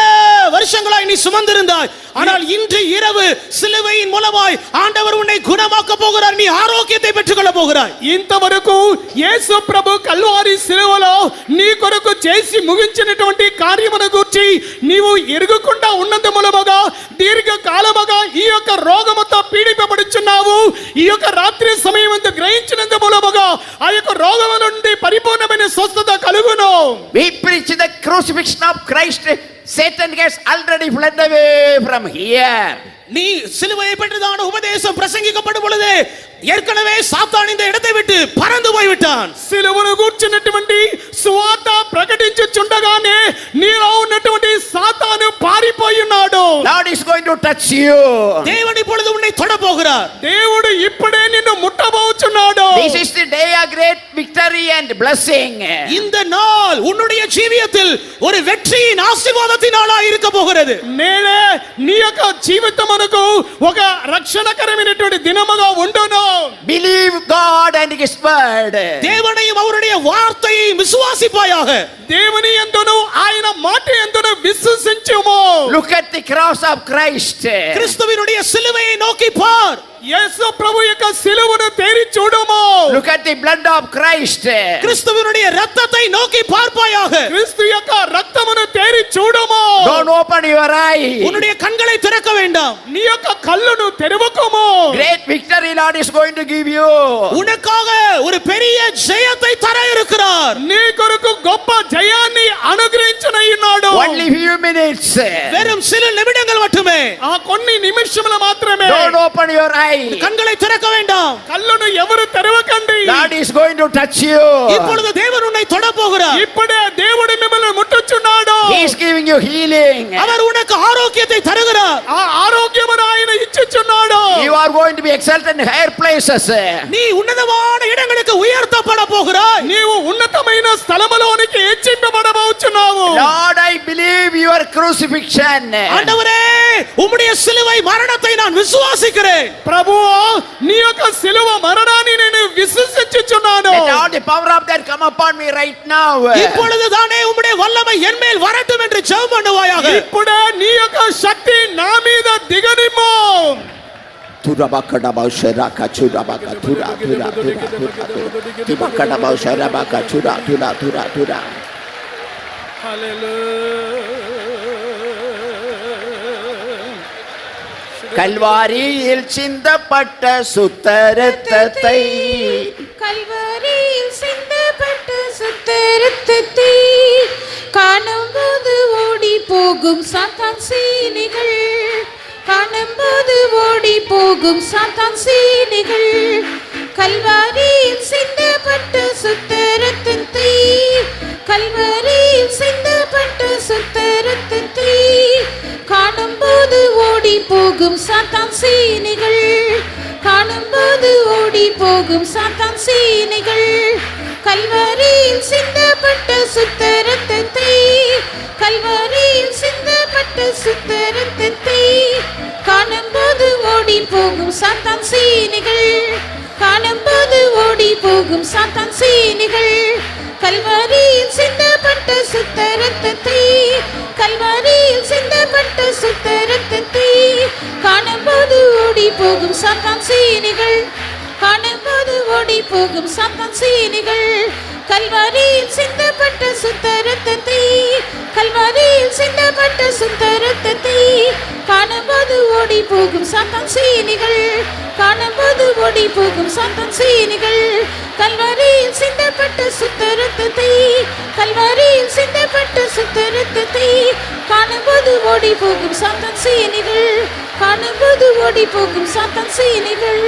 வருஷங்களாய் நீ சுமந்திருந்தாய். ஆனால் இன்று இரவு சிலுவையின் மூலமாய் ஆண்டவர் உன்னை குணமாக்க போகிறார். நீ ஆரோக்கியத்தை பெற்றுக்கொள்ள போகிறாய். ఇంతవరకు యేసు ప్రభు కల్వారి శిలువలో నీ కొరకు చేసి ముగించినటువంటి కార్యమును గురించి నీవు ఎరుగుకుండా ఉన్నందు మూలముగా దీర్ఘకాలముగా ఈ యొక్క రోగముతో పీడింపబడుచున్నావు. ఈ యొక్క రాత్రి సమయమందు గ్రహించినందు మూలముగా ఆ యొక్క రోగము నుండి పరిపూర్ణమైన స్వస్థత కలుగును. We preach the crucifixion of Christ. Satan has already fled away from here. நீ சிலுவையை பற்றிதான உபதேசம் பிரசங்கிக்கப்படும் பொழுது ஏற்கனவே சாத்தான் இந்த இடத்தை விட்டு பறந்து போய் விட்டான். సిలువను గూర్చినటువంటి సువార్త ప్రకటించుచుండగానే నీలో ఉన్నటువంటి సాతాను పారిపోయి ఉన్నాడు. Lord is going to touch you. தேவன் இப்பொழுது உன்னை தொட போகிறார். దేవుడు ఇప్పుడే నిన్ను ముట్టబోచున్నాడు. This is the day of great victory and blessing. இந்த நாள் உன்னுடைய ஜீவியத்தில் ஒரு வெற்றியின் ஆசீர்வாதத்தின் நாளாக இருக்க போகிறது. నేడే నీ యొక్క జీవితమునకు ఒక రక్షణకరమైనటువంటి దినముగా ఉండును. Believe God and His word. தேவனையும் அவருடைய வார்த்தையையும் விசுவாசிப்பாயாக. దేవుని యందును ఆయన మాట యందును విశ్వసించుము. Look at the cross of Christ. கிறிஸ்துவினுடைய சிலுவையை நோக்கி பார். యేసు ప్రభు యొక్క సిలువను తేరి చూడుము. Look at the blood of Christ. கிறிஸ்துவினுடைய இரத்தத்தை நோக்கி பார்ப்பாயாக. క్రీస్తు యొక్క రక్తమును తేరి చూడుము. Don't open your eye. உன்னுடைய கண்களை திறக்க வேண்டாம். నీ యొక్క కళ్ళను తెరవకుము. Great victory Lord is going to give you. உனக்காக ஒரு பெரிய ஜெயத்தை தர இருக்கிறார். నీ కొరకు గొప్ప జయాన్ని అనుగ్రహించనయ్యున్నాడు. Only few minutes. வெறும் சில நிமிடங்கள் மட்டுமே. ఆ కొన్ని నిమిషములు మాత్రమే. Don't open your eye. கண்களை திறக்க வேண்டாம். కళ్ళను ఎవరు తెరవకండి. God is going to touch you. இப்பொழுது தேவன் உன்னை தொட போகிறார். ఇప్పుడే దేవుడు మిమ్మల్ని ముట్టుచున్నాడు. He is giving you healing. அவர் உனக்கு ஆரோக்கியத்தை தருகிறார். ఆ ఆరోగ్యమును ఆయన ఇచ్చుచున్నాడు. You are going to be exalted in higher places. நீ உன்னதமான இடங்களுக்கு உயர்த்தப்பட போகிறாய். నీవు ఉన్నతమైన స్థలములోనికి హెచ్చింపబడబోచున్నావు. Lord, I believe your crucifixion. ஆண்டவரே, உம்முடைய சிலுவை மரணத்தை நான் விசுவாசிக்கிறேன். ప్రభువా, నీ యొక్క సిలువ మరణాన్ని నేను విశ్వసించుచున్నాను. Let all the power of that come upon me right now. இப்பொழுது தானே உம்முடைய வல்லமை என் மேல் வரட்டும் என்று ஜெபம் பண்ணுவாயாக. ఇప్పుడే నీ యొక్క శక్తి నా మీద దిగనిమ్ము. Turabakadaba sharaka churabaka tura tura tura tura. Tibakadaba sharabaka tura tura tura tura. கல்வாரியில் சிந்தப்பட்ட சுத்த இரத்தத்தை கல்வாரியில் சிந்தப்பட்ட சுத்த இரத்தத்தை காணும்போது ஓடி போகும் சாத்தான் சீனிகள், காணும்போது ஓடி போகும் சாத்தான் சீனிகள். கல்வாரியில் சிந்தப்பட்ட சுத்த இரத்தத்தை, கல்வாரியில் சிந்தப்பட்ட சுத்த இரத்தத்தை காணும்போது ஓடி போகும் சாத்தான் சீனிகள், காணும்போது ஓடி போகும் சாத்தான் சீனிகள். கல்வாரியில் சிந்தப்பட்ட சுத்த இரத்தத்தை, கல்வாரியில் சிந்தப்பட்ட சுத்த இரத்தத்தை காணும்போது ஓடி போகும் சாத்தான் சீனிகள், காணும்போது ஓடி போகும் சாத்தான் சீனிகள். கல்வாரியில் சிந்தப்பட்ட சுத்த இரத்தத்தை, கல்வாரியில் சிந்தப்பட்ட சுத்த இரத்தத்தை காணும்போது ஓடி போகும் சாத்தான் சீனிகள், காணும்போது ஓடி போகும் சாத்தான் சீனிகள். கல்வாரியில் சிந்தப்பட்ட சுத்த இரத்தத்தை, கல்வாரியில் சிந்தப்பட்ட சுத்த இரத்தத்தை காணும்போது ஓடி போகும் சாத்தான் சீனிகள், காணும்போது ஓடி போகும் சாத்தான் சீனிகள். கல்வாரியில் சிந்தப்பட்ட சுத்த இரத்தத்தை, கல்வாரியில் சிந்தப்பட்ட சுத்த இரத்தத்தை காணும்போது ஓடி போகும் சாத்தான் சீனிகள், காணும்போது ஓடி போகும் சாத்தான் சீனிகள்.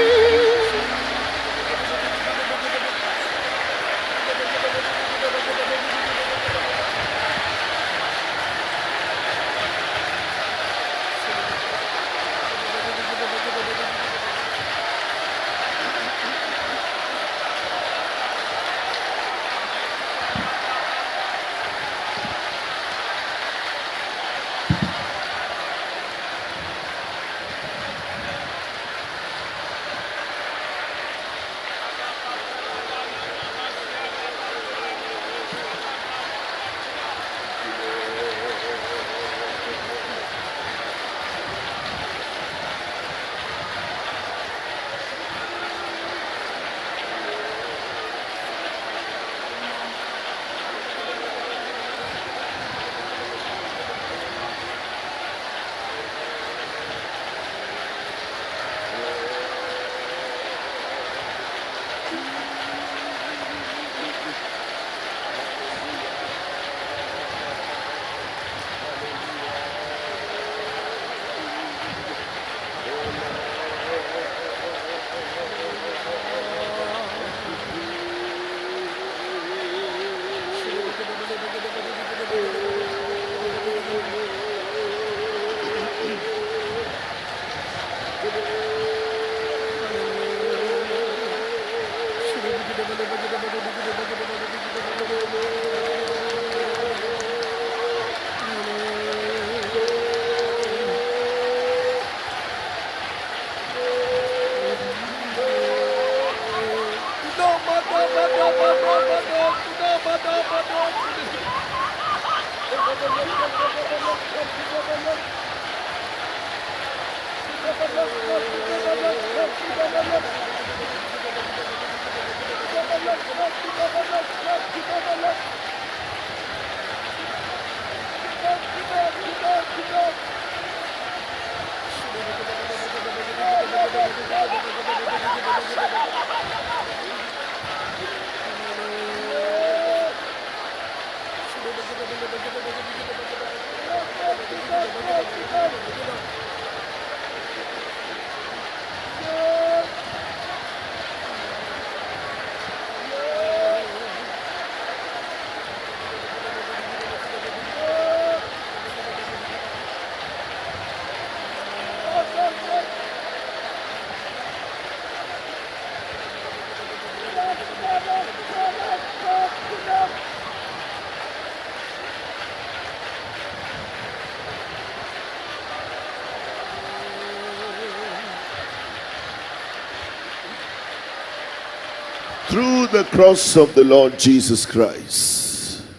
Through the cross of the Lord Jesus Christ,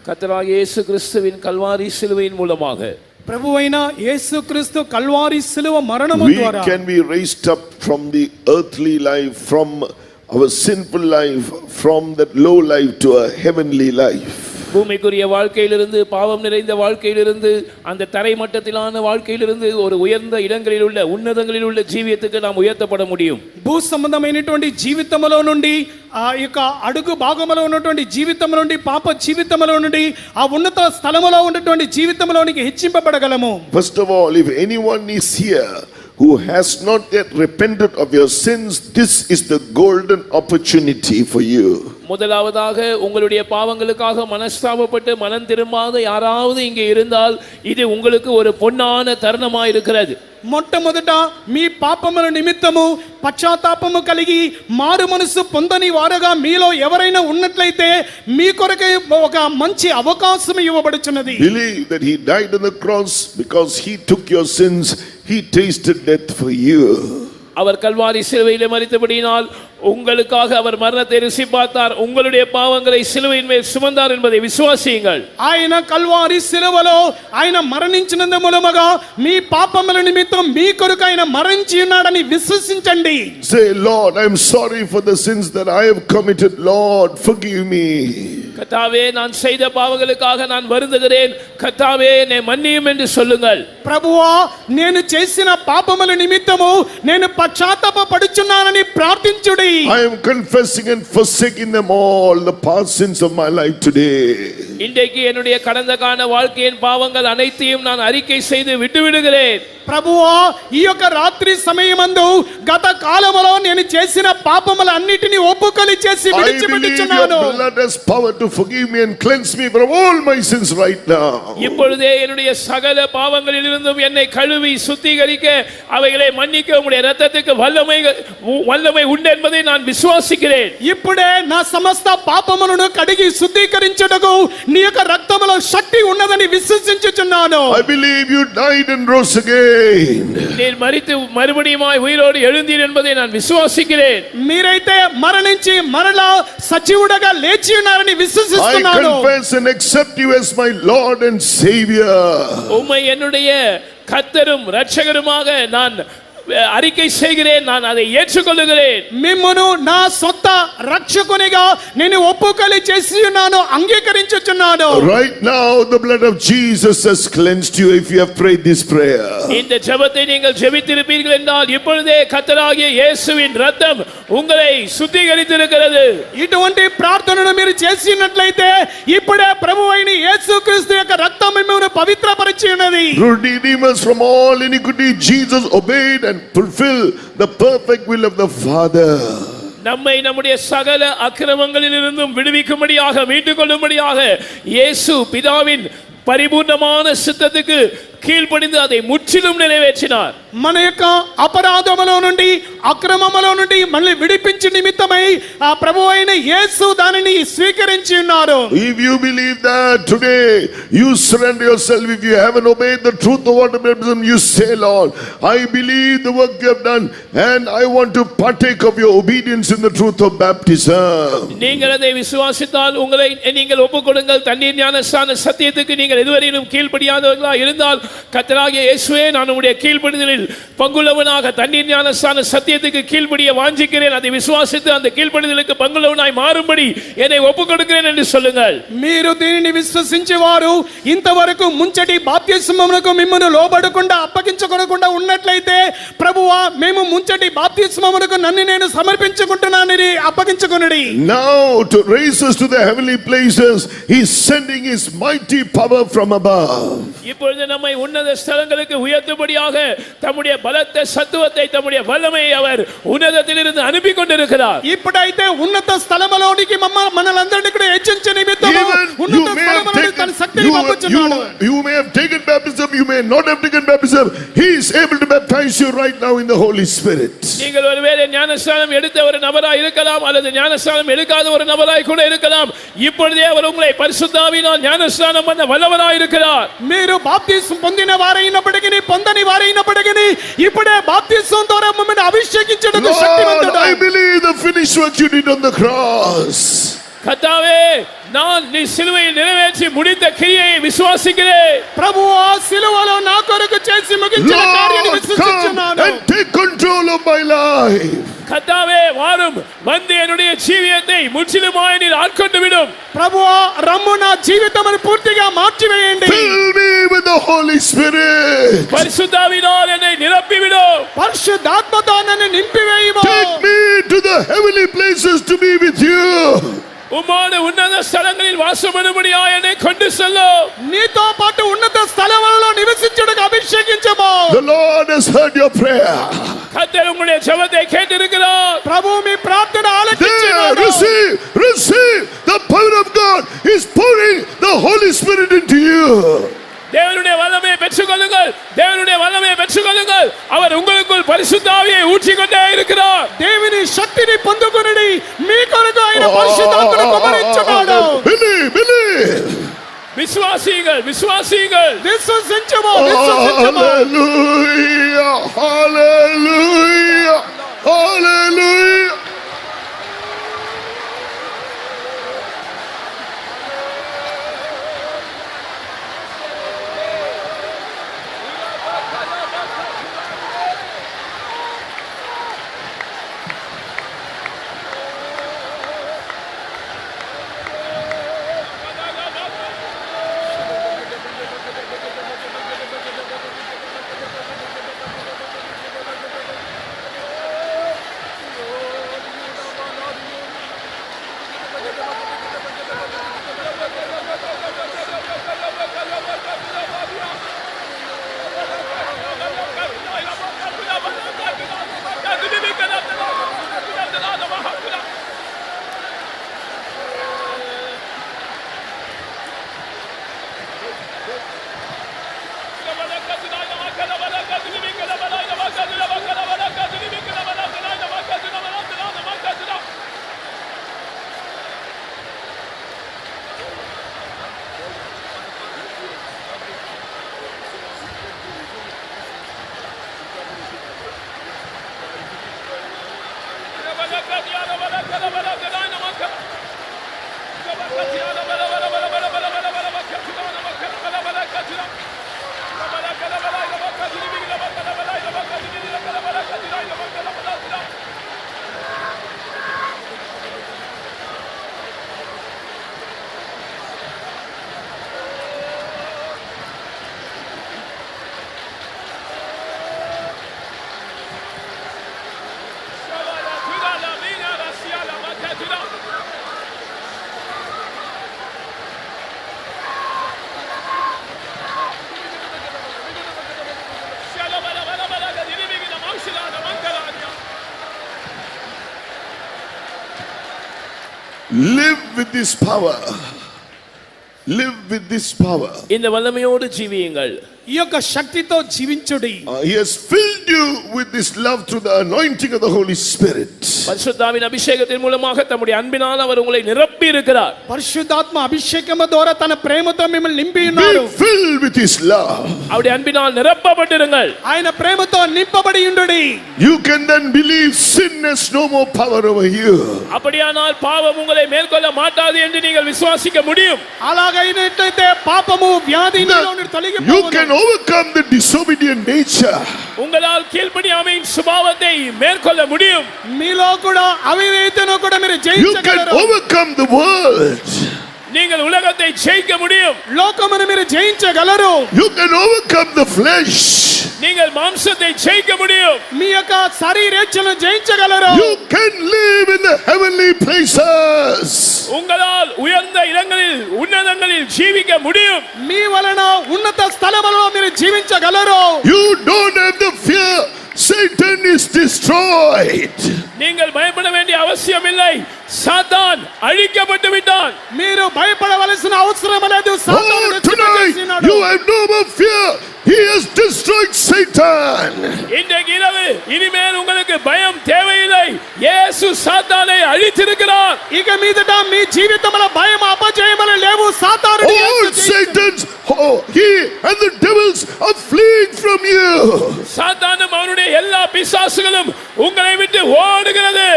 கர்த்தராகிய இயேசு கிறிஸ்துவின் கல்வாரி சிலுவையின் மூலமாக ప్రభువైన యేసుక్రీస్తు కల్వారి శిలువ మరణము we ద్వారా can be raised up from the earthly life, from our sinful life, from that low life to a heavenly life. பூமிக்குரிய வாழ்க்கையிலிருந்து, பாவம் நிறைந்த வாழ்க்கையிலிருந்து, அந்த தரைமட்டத்திலான வாழ்க்கையிலிருந்து ஒரு உயர்ந்த இடங்களில் உள்ள ఉన్నதங்களில் உள்ள జీవితத்துக்கு நாம் உயர்த்தப்பட முடியும். భూ సంబంధమైనటువంటి జీవితములో నుండి ఆ యొక్క అడుగు భాగములో ఉన్నటువంటి జీవితములో నుండి పాప జీవితములో నుండి ఆ ఉన్నత స్థలములో ఉన్నటువంటి జీవితములోనికి హెచ్చింపబడగలము. First of all, if anyone is here who has not yet repented of your sins, this is the golden opportunity for you. முதலாவதாக உங்களுடைய பாவங்களுக்காக மனஸ்தாபப்பட்டு மனம் திரும்பாத யாராவது இங்கே இருந்தால் இது உங்களுக்கு ஒரு பொன்னான தருணமாக இருக்கிறது. మొట్టమొదట మీ పాపముల నిమిత్తము పశ్చాత్తాపము కలిగి మారు మనసు పొందని వారుగా మీలో ఎవరైనా ఉన్నట్లయితే మీ కొరకై ఒక మంచి అవకాశం ఇవ్వబడుచున్నది. Believe that he died on the cross because he took your sins, he tasted death for you. அவர் கல்வாரி சிலுவையிலே மரித்தபடியினால் உங்களுக்காக அவர் மரணத்தை ருசி பார்த்தார், உங்களுடைய பாவங்களை சிலுவையின் மேல் சுமந்தார் என்பதை விசுவாசியுங்கள். ఆయన కల్వారి శిలువలో ఆయన మరణించినందు మూలముగా మీ పాపముల నిమిత్తం మీ కొరకు ఆయన మరణించి ఉన్నాడని విశ్వసించండి. Say, Lord, I am sorry for the sins that I have committed. Lord, forgive me. கர்த்தாவே, நான் செய்த பாவங்களுக்காக நான் வருந்துகிறேன், கர்த்தாவே என்னை மன்னியும் என்று சொல்லுங்கள். ప్రభువా, నేను చేసిన పాపముల నిమిత్తము నేను పశ్చాత్తాపపడుచున్నానని ప్రార్థించుడి. I am confessing and forsaking them all, the past sins of my life today. இன்றைக்கு என்னுடைய கடந்த கால வாழ்க்கையின் பாவங்கள் அனைத்தையும் நான் அறிக்கை செய்து விட்டுவிடுகிறேன். ప్రభువా, ఈ యొక్క రాత్రి సమయమందు గత కాలములో నేను చేసిన పాపములన్నిటిని ఒప్పుకొని చేసి I believe విడిచిపెట్టుచున్నాను. your blood has power to forgive me and cleanse me from all my sins right now. இப்பொழுதே என்னுடைய சகல பாவங்களிலிருந்தும் என்னை கழுவி சுத்திகரிக்க, அவைகளை மன்னிக்க உம்முடைய இரத்தத்துக்கு வல்லமை உண்டு என்பதை நான் விசுவாசிக்கிறேன். ఇప్పుడే నా సమస్త పాపములను కడిగి శుద్ధీకరించుటకు నీ యొక్క రక్తములో శక్తి ఉన్నదని విశ్వసించుచున్నాను. I believe you died and rose again. நீர் மரித்து மறுபடியுமாய் உயிரோடு எழுந்தீர் என்பதை நான் விசுவாசிக்கிறேன். మీరైతే మరణించి మరలా సజీవుడగా లేచి ఉన్నారని I విశ్వసిస్తున్నాను. confess and accept you as my Lord and Savior. உம்மை என்னுடைய கர்த்தரும் இரட்சகருமாக நான் அறிக்கை செய்கிறேன், நான் அதை ஏற்றுக்கொள்கிறேன். మిమ్మును నా సొంత రక్షకునిగా నేను ఒప్పుకొని చేసి ఉన్నాను, అంగీకరించుచున్నాను. Right now the blood of Jesus has cleansed you if you have prayed this prayer. இந்த ஜெபத்தை நீங்கள் ஜெபித்திருப்பீர்கள் என்றால் இப்பொழுதே கர்த்தராகிய இயேசுவின் இரத்தம் உங்களை சுத்திகரித்திருக்கிறது. ఇటువంటి ప్రార్థనను మీరు చేసినట్లయితే ఇప్పుడే ప్రభువైన యేసుక్రీస్తు యొక్క రక్తం మిమ్మల్ని పవిత్రపరిచి ఉన్నది. Redeem us from all iniquity. Jesus obeyed and fulfilled the perfect will of the Father. நம்மை நம்முடைய சகல அக்கிரமங்களிலிருந்தும் விடுவிக்கும்படியாக, மீட்டுக் கொள்ளும்படியாக இயேசு பிதாவின் பரிபூர்ணமான சித்தத்துக்கு கீழ்ப்படிந்து அதை முற்றிலும் நிறைவேற்றினார். మన యొక్క అపరాధములో నుండి అక్రమములో నుండి మళ్ళీ విడిపించి నిమిత్తమై ఆ ప్రభువైన యేసు దానిని స్వీకరించి ఉన్నారు. If you believe that today, you surrender yourself. If you haven't obeyed the truth of water baptism, you say, Lord, I believe the work you have done and I want to partake of your obedience in the truth of baptism. நீங்கள் அதை விசுவாசித்தால் உங்களை நீங்கள் ஒப்புக்கொடுங்கள். தண்ணீர் ஞானஸ்நான சத்தியத்துக்கு நீங்கள் இதுவரையிலும் கீழ்ப்படியாதவர்களாக இருந்தால் கர்த்தராகிய இயேசுவே நான் உம்முடைய கீழ்ப்படிதலில் பங்குள்ளவனாக தண்ணீர் ஞானஸ்நான சத்தியத்துக்கு கீழ்ப்படிய வாஞ்சிக்கிறேன், அதை விசுவாசித்து அந்த கீழ்ப்படிதலுக்கு பங்குள்ளவனாய் மாறும்படி என்னை ஒப்புக் கொடுக்கிறேன் என்று சொல்லுங்கள். మీరు దీనిని విశ్వసించేవారు ఇంతవరకు ముంచటి బాప్తిస్మమునకు మిమ్మల్ని లోబడకుండా అప్పగించుకోకుండా ఉన్నట్లయితే, ప్రభువా మేము ముంచటి బాప్తిస్మమునకు నన్ను నేను సమర్పించుకుంటున్నానని అప్పగించుకొనుడి. Now to raise us to the heavenly places, he is sending his mighty power from above. இப்பொழுது நம்மை உன்னத ஸ்தலங்களுக்கு உயர்த்தும்படியாக தம்முடைய பலத்த சத்துவத்தை, தம்முடைய வல்லமையை அவர் உன்னதத்திலிருந்து அனுப்பி கொண்டிருக்கிறார். ఇప్పుడైతే ఉన్నత స్థలములోనికి మనలందరినీ కూడా హెచ్చించే నిమిత్తము ఉన్నత స్థలములోనికి తన శక్తిని పంపుచున్నాడు. You may have taken baptism, you may not have taken baptism. He is able to baptize you right now in the Holy Spirit. நீங்கள் ஒருவேளை ஞானஸ்நானம் எடுத்த ஒரு நபராய் இருக்கலாம், அல்லது ஞானஸ்நானம் எடுக்காத ஒரு நபராய் கூட இருக்கலாம். இப்பொழுதே அவர் உங்களை பரிசுத்தாவினால் ஞானஸ்நானம் பண்ண வல்லவராய் இருக்கிறார். మీరు బాప్తిసం పొందిన వారైనప్పటికీ పొందని వారైనప్పటికీ ఇప్పుడే బాప్తిసం ద్వారా మిమ్మల్ని అభిషేకించడానికి శక్తివంతుడు. I believe the finished work you did on the cross. கர்த்தாவே, நான் நீ சிலுவையில் நிறைவேற்றி முடித்த கிரியையை விசுவாசிக்கிறேன். ప్రభువా సిలువలో నా కొరకు చేసి ముగించిన కార్యాన్ని విశ్వసిస్తున్నాను. And take control of my life. கர்த்தாவே, வாரும் வந்து என்னுடைய ஜீவியத்தை முற்றிலுமாய் நீர் ஆட்கொண்டு விடும். ప్రభువా రమ్ము నా జీవితమును పూర్తిగా మార్చివేయండి. Fill me with the Holy Spirit. பரிசுத்தாவினால் என்னை நிரப்பி விடும். పరిశుద్ధాత్మతో నన్ను నింపివేయుము. Take me to the heavenly places to be with you. உம்மோடு உன்னத ஸ்தலங்களில் வாசம் பண்ணும்படியாய் என்னை கொண்டு செல்லும். నీతో పాటు ఉన్నత స్థలములలో నివసించుటకు అభిషేకించుము. The Lord has heard your prayer. கர்த்தர் உங்களுடைய ஜெபத்தை கேட்டிருக்கிறார். ప్రభు మీ ప్రార్థన There, ఆలకించును. receive the power of God. He is pouring the Holy Spirit into you. தேவனுடைய வல்லமையை பெற்றுக்கொள்ளுங்கள், தேவனுடைய வல்லமையை பெற்றுக்கொள்ளுங்கள். அவர் உங்களுக்குள் பரிசுத்த ஆவியை ஊற்றிக்கொண்டே இருக்கிறார். దేవుని శక్తిని పొందుకొనుడి. మీ కొరకు ఆయన పరిశుద్ధాత్మను కుమ్మరించున్నాడు. Believe. விசுவாசியுங்கள், விசுவாசியுங்கள். విశ్వసించుము, విశ్వసించుము. Hallelujah. Live with this power. Live with this power. இந்த வல்லமையோடு ஜீவியுங்கள். ఈ యొక్క శక్తితో జీవించుడి. He has filled you with this love through the anointing of the Holy Spirit. பரிசுத்தாவின் அபிஷேகத்தின் மூலமாக தம்முடைய அன்பினால் அவர் உங்களை நிரப்பி இருக்கிறார். పరిశుద్ధాత్మ అభిషేకము ద్వారా తన ప్రేమతో మిమ్మల్ని నింపి ఉన్నాడు. Be filled with his love. அவருடைய அன்பினால் நிரப்பப்பட்டிருங்கள். ఆయన ప్రేమతో నింపబడి ఉండుడి. You can then believe sin has no more power over you. அப்படியானால் பாவம் உங்களை மேற்கொள்ள மாட்டாது என்று நீங்கள் விசுவாசிக்க முடியும். అలాగైనట్లయితే పాపము వ్యాధి నీలో నుండి తొలగిపోవును. You can overcome the disobedient nature. உங்களால் கீழ்ப்படியாமையின் சுபாவத்தை மேற்கொள்ள முடியும். మీలో కూడా అవిధేయతను కూడా మీరు You can జయించగలరు. overcome the world. நீங்கள் உலகத்தை ஜெயிக்க முடியும். లోకమును మీరు జయించగలరు. You can overcome the flesh. நீங்கள் மாம்சத்தை ஜெயிக்க முடியும். మీ యొక్క శరీరేచ్ఛను జయించగలరు. You can live in the heavenly places. உங்களால் உயர்ந்த இடங்களில் உன்னதங்களில் ஜீவிக்க முடியும். మీ వలన ఉన్నత స్థలములో మీరు జీవించగలరు. You don't have the fear Satan is destroyed. நீங்கள் பயப்பட வேண்டிய அவசியம் இல்லை. சாத்தான் அழிக்கப்பட்டு விட்டான். మీరు భయపడవలసిన అవసరం లేదు. Oh, సాతానుడు tonight చిన్నచేసినాడు. you have no more fear. He has destroyed Satan. இன்றைக்கு இரவு இனிமேல் உங்களுக்கு பயம் தேவையில்லை. இயேசு சாத்தானை அழித்திருக்கிறார். ఇక మీదట మీ జీవితంలో భయం అపజయములు లేవు. సాతానుడు All యేసు జయించాడు. Satan's, he and the devils are fleeing from you. சாத்தானும் அவனுடைய எல்லா பிசாசுகளும் உங்களை விட்டு ஓடுகிறது.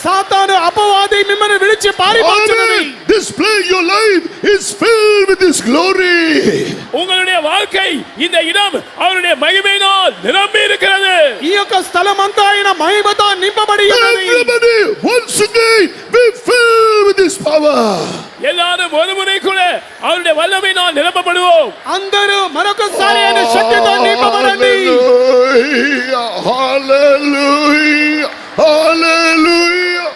సాతాను అపవాది మిమ్మల్ని విడిచి పారిపోతున్నది. Amen. Display your life is filled with His glory. உங்களுடைய வாழ்க்கை இந்த இடம் அவருடைய மகிமையினால் நிரம்பி இருக்கிறது. ఈ యొక్క స్థలం అంతా ఆయన మహిమతో నింపబడి ఉన్నది. Everybody once again be filled with His power. எல்லாரும் ஒரு முறை கூட அவருடைய வல்லமையினால் நிரப்பப்படுவோம். అందరూ మరొకసారి ఆయన శక్తితో నింపబడండి. Hallelujah. Hallelujah. Hallelujah.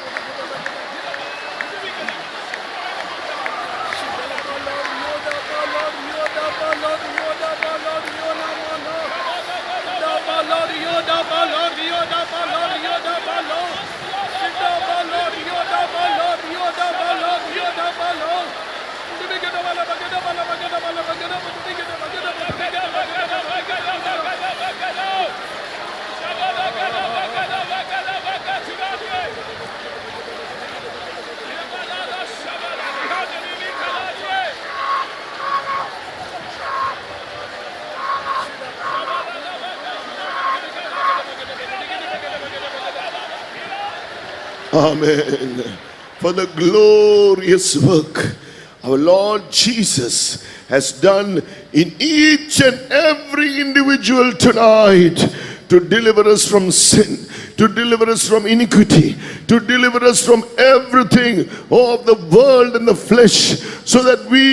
Amen. For the glorious work our Lord Jesus has done in each and every individual tonight to deliver us from sin, to deliver us from iniquity, to deliver us from everything of the world and the flesh, so that we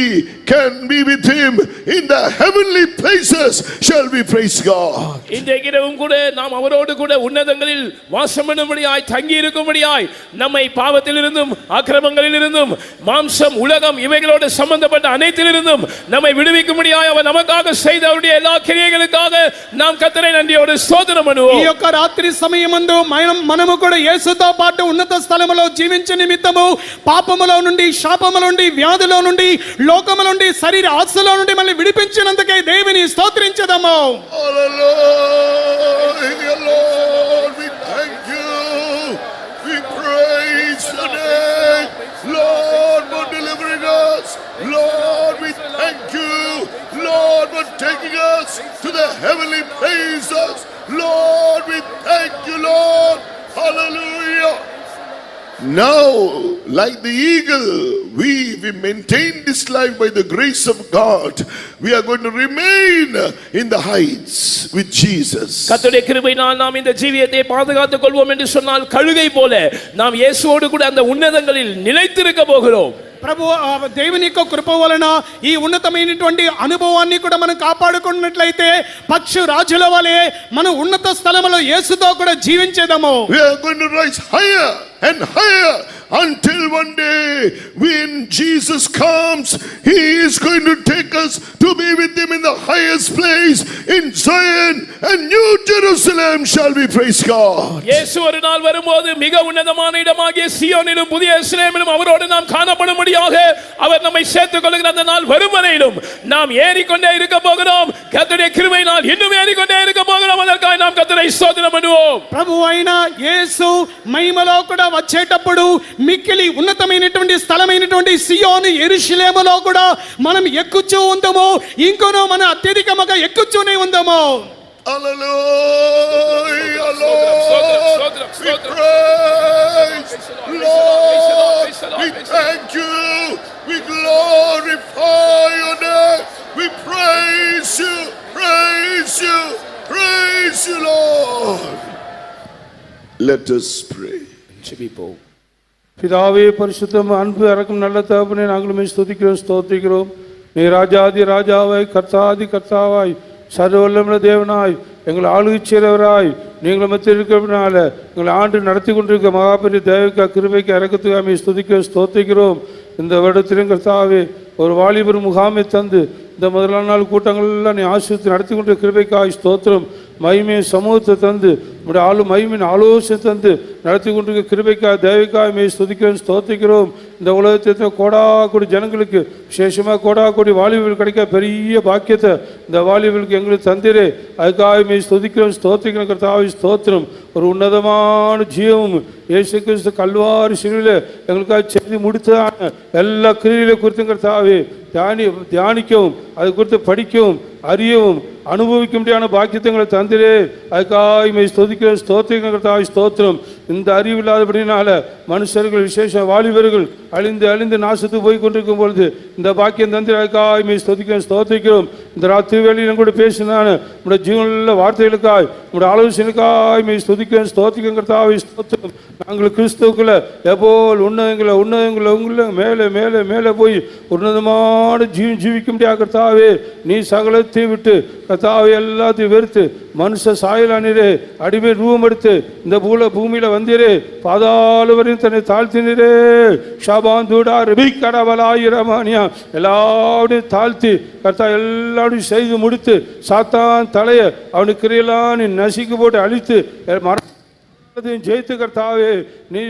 can be with Him in the heavenly places. Shall we praise God? இன்றைக்கு இரவும் கூட நாம் அவரோடு கூட உன்னதங்களில் வாசமணும்படியாய் தங்கி இருக்கும்படியாய் நம்மை பாவத்திலிருந்தும் அக்கிரமங்களிலிருந்தும் மாம்சம் உலகம் இவைகளோடு சம்பந்தப்பட்ட அனைத்திலிருந்தும் நம்மை விடுவிக்கும்படியாய் அவர் நமக்காக செய்த அவருடைய எல்லா கிரியைகளுக்காக நாம் கர்த்தரை நன்றியோடு ஸ்தோத்திரம் ఈ பண்ணுவோம். యొక్క రాత్రి సమయమందు మనము కూడా యేసుతో పాటు ఉన్నత స్థలములో జీవించే నిమిత్తము పాపములో నుండి శాపములో నుండి వ్యాధిలో నుండి లోకములో నుండి శరీర ఆశలో నుండి మనల్ని విడిపించినందుకే దేవుని స్తోత్రించదము. Hallelujah, Lord, we thank you. We praise your name. Lord, for delivering us. Lord, we thank you. Lord, for taking us to the heavenly places. Lord, we thank you, Lord. Hallelujah. Now, like the eagle, we maintain this life by the grace of God. We are going to remain in the heights with Jesus. கர்த்தருடைய கிருபையினால் நாம் இந்த ஜீவியத்தை பாதுகாத்துக் கொள்வோம் என்று சொன்னால் கழுகை போல நாம் இயேசுவோடு கூட அந்த உன்னதங்களில் நிலைத்திருக்க போகிறோம். ప్రభు దేవుని యొక్క కృప వలన ఈ ఉన్నతమైనటువంటి అనుభవాన్ని కూడా మనం కాపాడుకున్నట్లయితే పక్షు రాజుల వలె మనం ఉన్నత స్థలములో యేసుతో కూడా జీవించేదము. We are going to rise higher and higher until one day when Jesus comes, He is going to take us to be with Him in the highest place in Zion and New Jerusalem. Shall we praise God? இயேசு ஒரு நாள் வரும்போது மிக உன்னதமான இடமாகிய சீயோனிலும் புதிய எருசலேமிலும் அவரோடு நாம் காணப்படும்படியாக அவர் நம்மை சேர்த்துக் கொள்கிற அந்த நாள் வரும் வரையிலும் நாம் ஏறிக்கொண்டே இருக்க போகிறோம். கர்த்தருடைய கிருபையினால் இன்னும் ஏறிக்கொண்டே இருக்க போகிறோம். அதற்காக நாம் கர்த்தரை ஸ்தோத்திரம் பண்ணுவோம். ప్రభు అయిన యేసు మహిమలో కూడా వచ్చేటప్పుడు మిక్కిలి ఉన్నతమైనటువంటి స్థలమైనటువంటి సియోను యెరూషలేములో కూడా మనం ఎక్కుచూ ఉందము. ఇంకొనో మనం అత్యధికముగా ఎక్కుచూనే ఉందము. Hallelujah, Lord. We praise, Lord. We thank you. We glorify your name. We praise you. Praise praise you, Lord. Let us pray. ஜெபிப்போம். பிதாவே பரிசுத்தம் அன்பு இறக்கும் நல்ல தகப்பனே, நாங்களுமே ஸ்துதிக்கிறோம் ஸ்தோத்திக்கிறோம். நீ ராஜாதி ராஜாவாய் கர்த்தாதி கர்த்தாவாய் சர்வவல்லமுள்ள தேவனாய் எங்களை ஆளுகை செய்கிறவராய் நீங்கள் மத்தியில் இருக்கிறதுனால எங்களை ஆண்டு நடத்தி கொண்டிருக்க மகாபெரிய தேவைக்கா கிருபைக்கு இறக்கத்துக்காக ஸ்துதிக்கிறோம் ஸ்தோத்திக்கிறோம். இந்த வருடத்திலும் கர்த்தாவே ஒரு வாலிபர் முகாமை தந்து இந்த முதலாம் நாள் கூட்டங்கள்லாம் நீ ஆசிரியத்தை நடத்தி கொண்ட கிருபைக்காய் ஸ்தோத்திரம். மகிமையை சமூகத்தை தந்து நம்முடைய மகிமையின் ஆலோசனை தந்து நடத்தி கொண்டிருக்க கிருபைக்காய் தேவைக்காய் மே ஸ்துதிக்கிறோம் ஸ்தோத்திக்கிறோம். இந்த உலகத்தில் கோடா கோடி ஜனங்களுக்கு விசேஷமாக கோடா கோடி வாலிபர்கள் கிடைக்க பெரிய பாக்கியத்தை இந்த வாலிபர்களுக்கு எங்களுக்கு தந்திரே, அதுக்காக மே ஸ்துதிக்கிறோம் ஸ்தோத்திக்கிறோம் கர்த்தாவே ஸ்தோத்திரம். ஒரு உன்னதமான ஜீவம் இயேசு கிறிஸ்து கல்வாரி சிலுவையில் எங்களுக்காக செய்து முடித்ததான எல்லா கிரியில குறித்தும் கர்த்தாவே தியானிக்கவும் அது குறித்து படிக்கவும் அறியவும் அனுபவிக்க முடியாத பாக்கியத்தங்களை தந்திரே, அதுக்காக ஸ்தோத்திக்கிறோம் ஸ்தோத்திரம் கர்த்தாவே ஸ்தோத்திரம். இந்த அறிவு இல்லாதபடினால மனுஷர்கள் விசேஷ வாலிபர்கள் அழிந்து அழிந்து நாசத்துக்கு போய் கொண்டிருக்கும் பொழுது இந்த பாக்கியம் தந்திர, அதுக்காக ஸ்தோத்திக்கிறோம் ஸ்தோத்திக்கிறோம். இந்த ராத்திரி வேலையிலும் கூட பேசினான நம்முடைய ஜீவனில் வார்த்தைகளுக்காய் நம்முடைய ஆலோசனைக்காய் ஸ்துதிக்கிறோம் ஸ்தோத்திக்கிறோம் கர்த்தாவே ஸ்தோத்திரம். நாங்கள் கிறிஸ்துவுக்குள்ள எப்போல் உன்னதங்களை உங்களை மேலே மேலே மேலே போய் உன்னதமான ஜீவிக்க முடியாது கர்த்தாவே. நீ சகலத்தை விட்டு கர்த்தாவே எல்லாத்தையும் வெறுத்து மனுஷ சாயலானீரே, அடிமை ரூபம் எடுத்து இந்த பூமியில வந்தீரே, பாதாள வரையும் தன்னை தாழ்த்தினீரே. ஷாபாந்தூடா ரபி கடவலாயிரமானியா எல்லாரையும் தாழ்த்தி கர்த்தா எல்லாரையும் செய்து முடித்து சாத்தான் தலைய அவனுக்கு கிரியெல்லாம் நீ நசிக்கு போட்டு அழித்து ஜெயித்து கர்த்தாவே நீ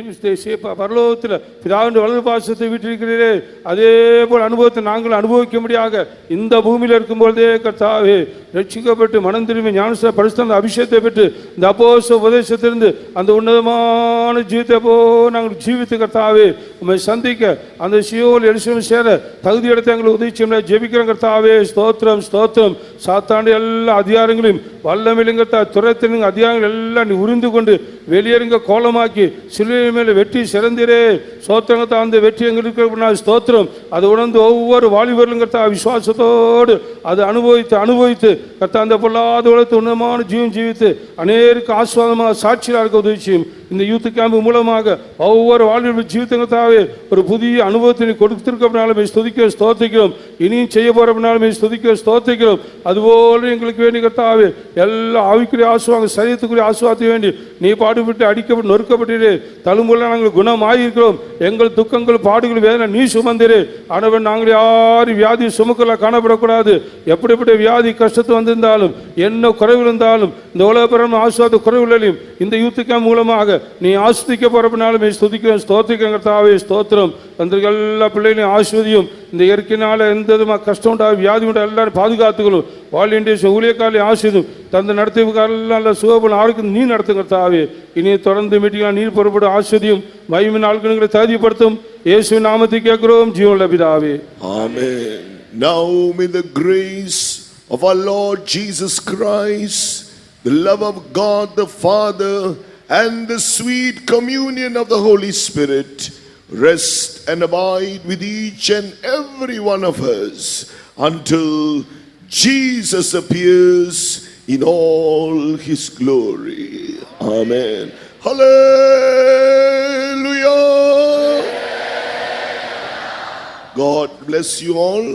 பரலோகத்தில் பிதாவின் வலது பாசத்தை விட்டிருக்கிறீரே, அதே போல் அனுபவத்தை நாங்கள் அனுபவிக்க முடியாத இந்த பூமியில் இருக்கும்போதே கர்த்தாவே ரட்சிக்கப்பட்டு மனம் திரும்பி ஞானஸ்நான பரிசுத்த அபிஷேகத்தை பெற்று இந்த அப்போஸ்தல உபதேசத்திலிருந்து அந்த உன்னதமான ஜீவித்தை போ நாங்கள் ஜீவித்து கர்த்தாவே உண்மை சந்திக்க அந்த சியோல் எலிசபெத் சேர தகுதி இடத்தை எங்களை உதவி செய்ய ஜெபிக்கிறோம் கர்த்தாவே ஸ்தோத்திரம் ஸ்தோத்திரம். சாத்தாண்டு எல்லா அதிகாரங்களையும் வல்லமில்லுங்க துரத்தினுங்க அதிகாரங்கள் எல்லாம் நீ உறிந்து கொண்டு வெளியேறுங்க கோலமாக்கி சிலுவை மேலே வெற்றி சிறந்திரே சோத்திரங்கத்தா. அந்த வெற்றி எங்களுக்கு ஸ்தோத்திரம். அது உணர்ந்து ஒவ்வொரு வாலிபர்களும் கர்த்தா விசுவாசத்தோடு அது அனுபவித்து கர்த்தா அந்த பொல்லாத உலகத்தை உன்னதமான ஜீவித்து அநேருக்கு ஆஸ்வாதமாக சாட்சியாக இருக்க உதவி செய்யும். இந்த யூத் கேம்ப் மூலமாக ஒவ்வொரு வாழ்வு ஜீவித்தங்கத்தாவே ஒரு புதிய அனுபவத்தை கொடுத்திருக்கனாலுமே ஸ்துதிக்கிறோம் ஸ்தோத்திக்கிறோம். இனியும் செய்ய போறப்பனாலுமே ஸ்துதிக்கிறோம் ஸ்தோத்திக்கிறோம். அதுபோல எங்களுக்கு வேண்டி கர்த்தாவே எல்லா ஆவிக்குரிய ஆசுவாங்க சரீரத்துக்குரிய ஆசுவாத்தை வேண்டி நீ பாடுபட்டு அடிக்கப்பட்டு நொறுக்கப்பட்டீரே, தழும்புல நாங்கள் குணமாயிருக்கிறோம். எங்கள் துக்கங்கள் பாடுகள் வேதனை நீ சுமந்திரே. ஆனவன் நாங்கள் யாரும் வியாதி சுமக்கல காணப்படக்கூடாது. எப்படிப்பட்ட வியாதி கஷ்டத்து வந்திருந்தாலும் என்ன குறைவு இருந்தாலும் இந்த உலகப்பரம் ஆசுவாத குறைவுகளையும் இந்த யூத் கேம்ப் மூலமாக நீ ஆஸ்வதிக்க போறப்பனாலும் ஸ்துதிக்கிறோம் ஸ்தோத்திக்கிறோம் கர்த்தாவே ஸ்தோத்திரம். தந்திரிகள் எல்லா பிள்ளைகளையும் ஆஸ்வதியும். இந்த இயற்கையினால எந்த விதமாக கஷ்டம் உண்டா வியாதி உண்டா எல்லாரும் பாதுகாத்துக்கணும். வாலண்டியர்ஸ் ஊழியக்காலையும் ஆசிரியும் தந்த நடத்துக்காரெல்லாம் நல்ல சுகபலம் ஆரோக்கியம் நீ நடத்தும் கர்த்தாவே. இனி தொடர்ந்து மீட்டிங்காக நீர் பொறுப்படும் ஆஸ்வதியும் மகிமையின் ஆட்களை தகுதிப்படுத்தும். இயேசுவின் நாமத்தை கேட்கிறோம் ஜீவனுள்ள பிதாவே, ஆமென். Now may the grace of our Lord Jesus Christ, the love of God the Father and the sweet communion of the Holy Spirit rest and abide with each and every one of us until Jesus appears in all his glory. Amen. Hallelujah. God bless you all.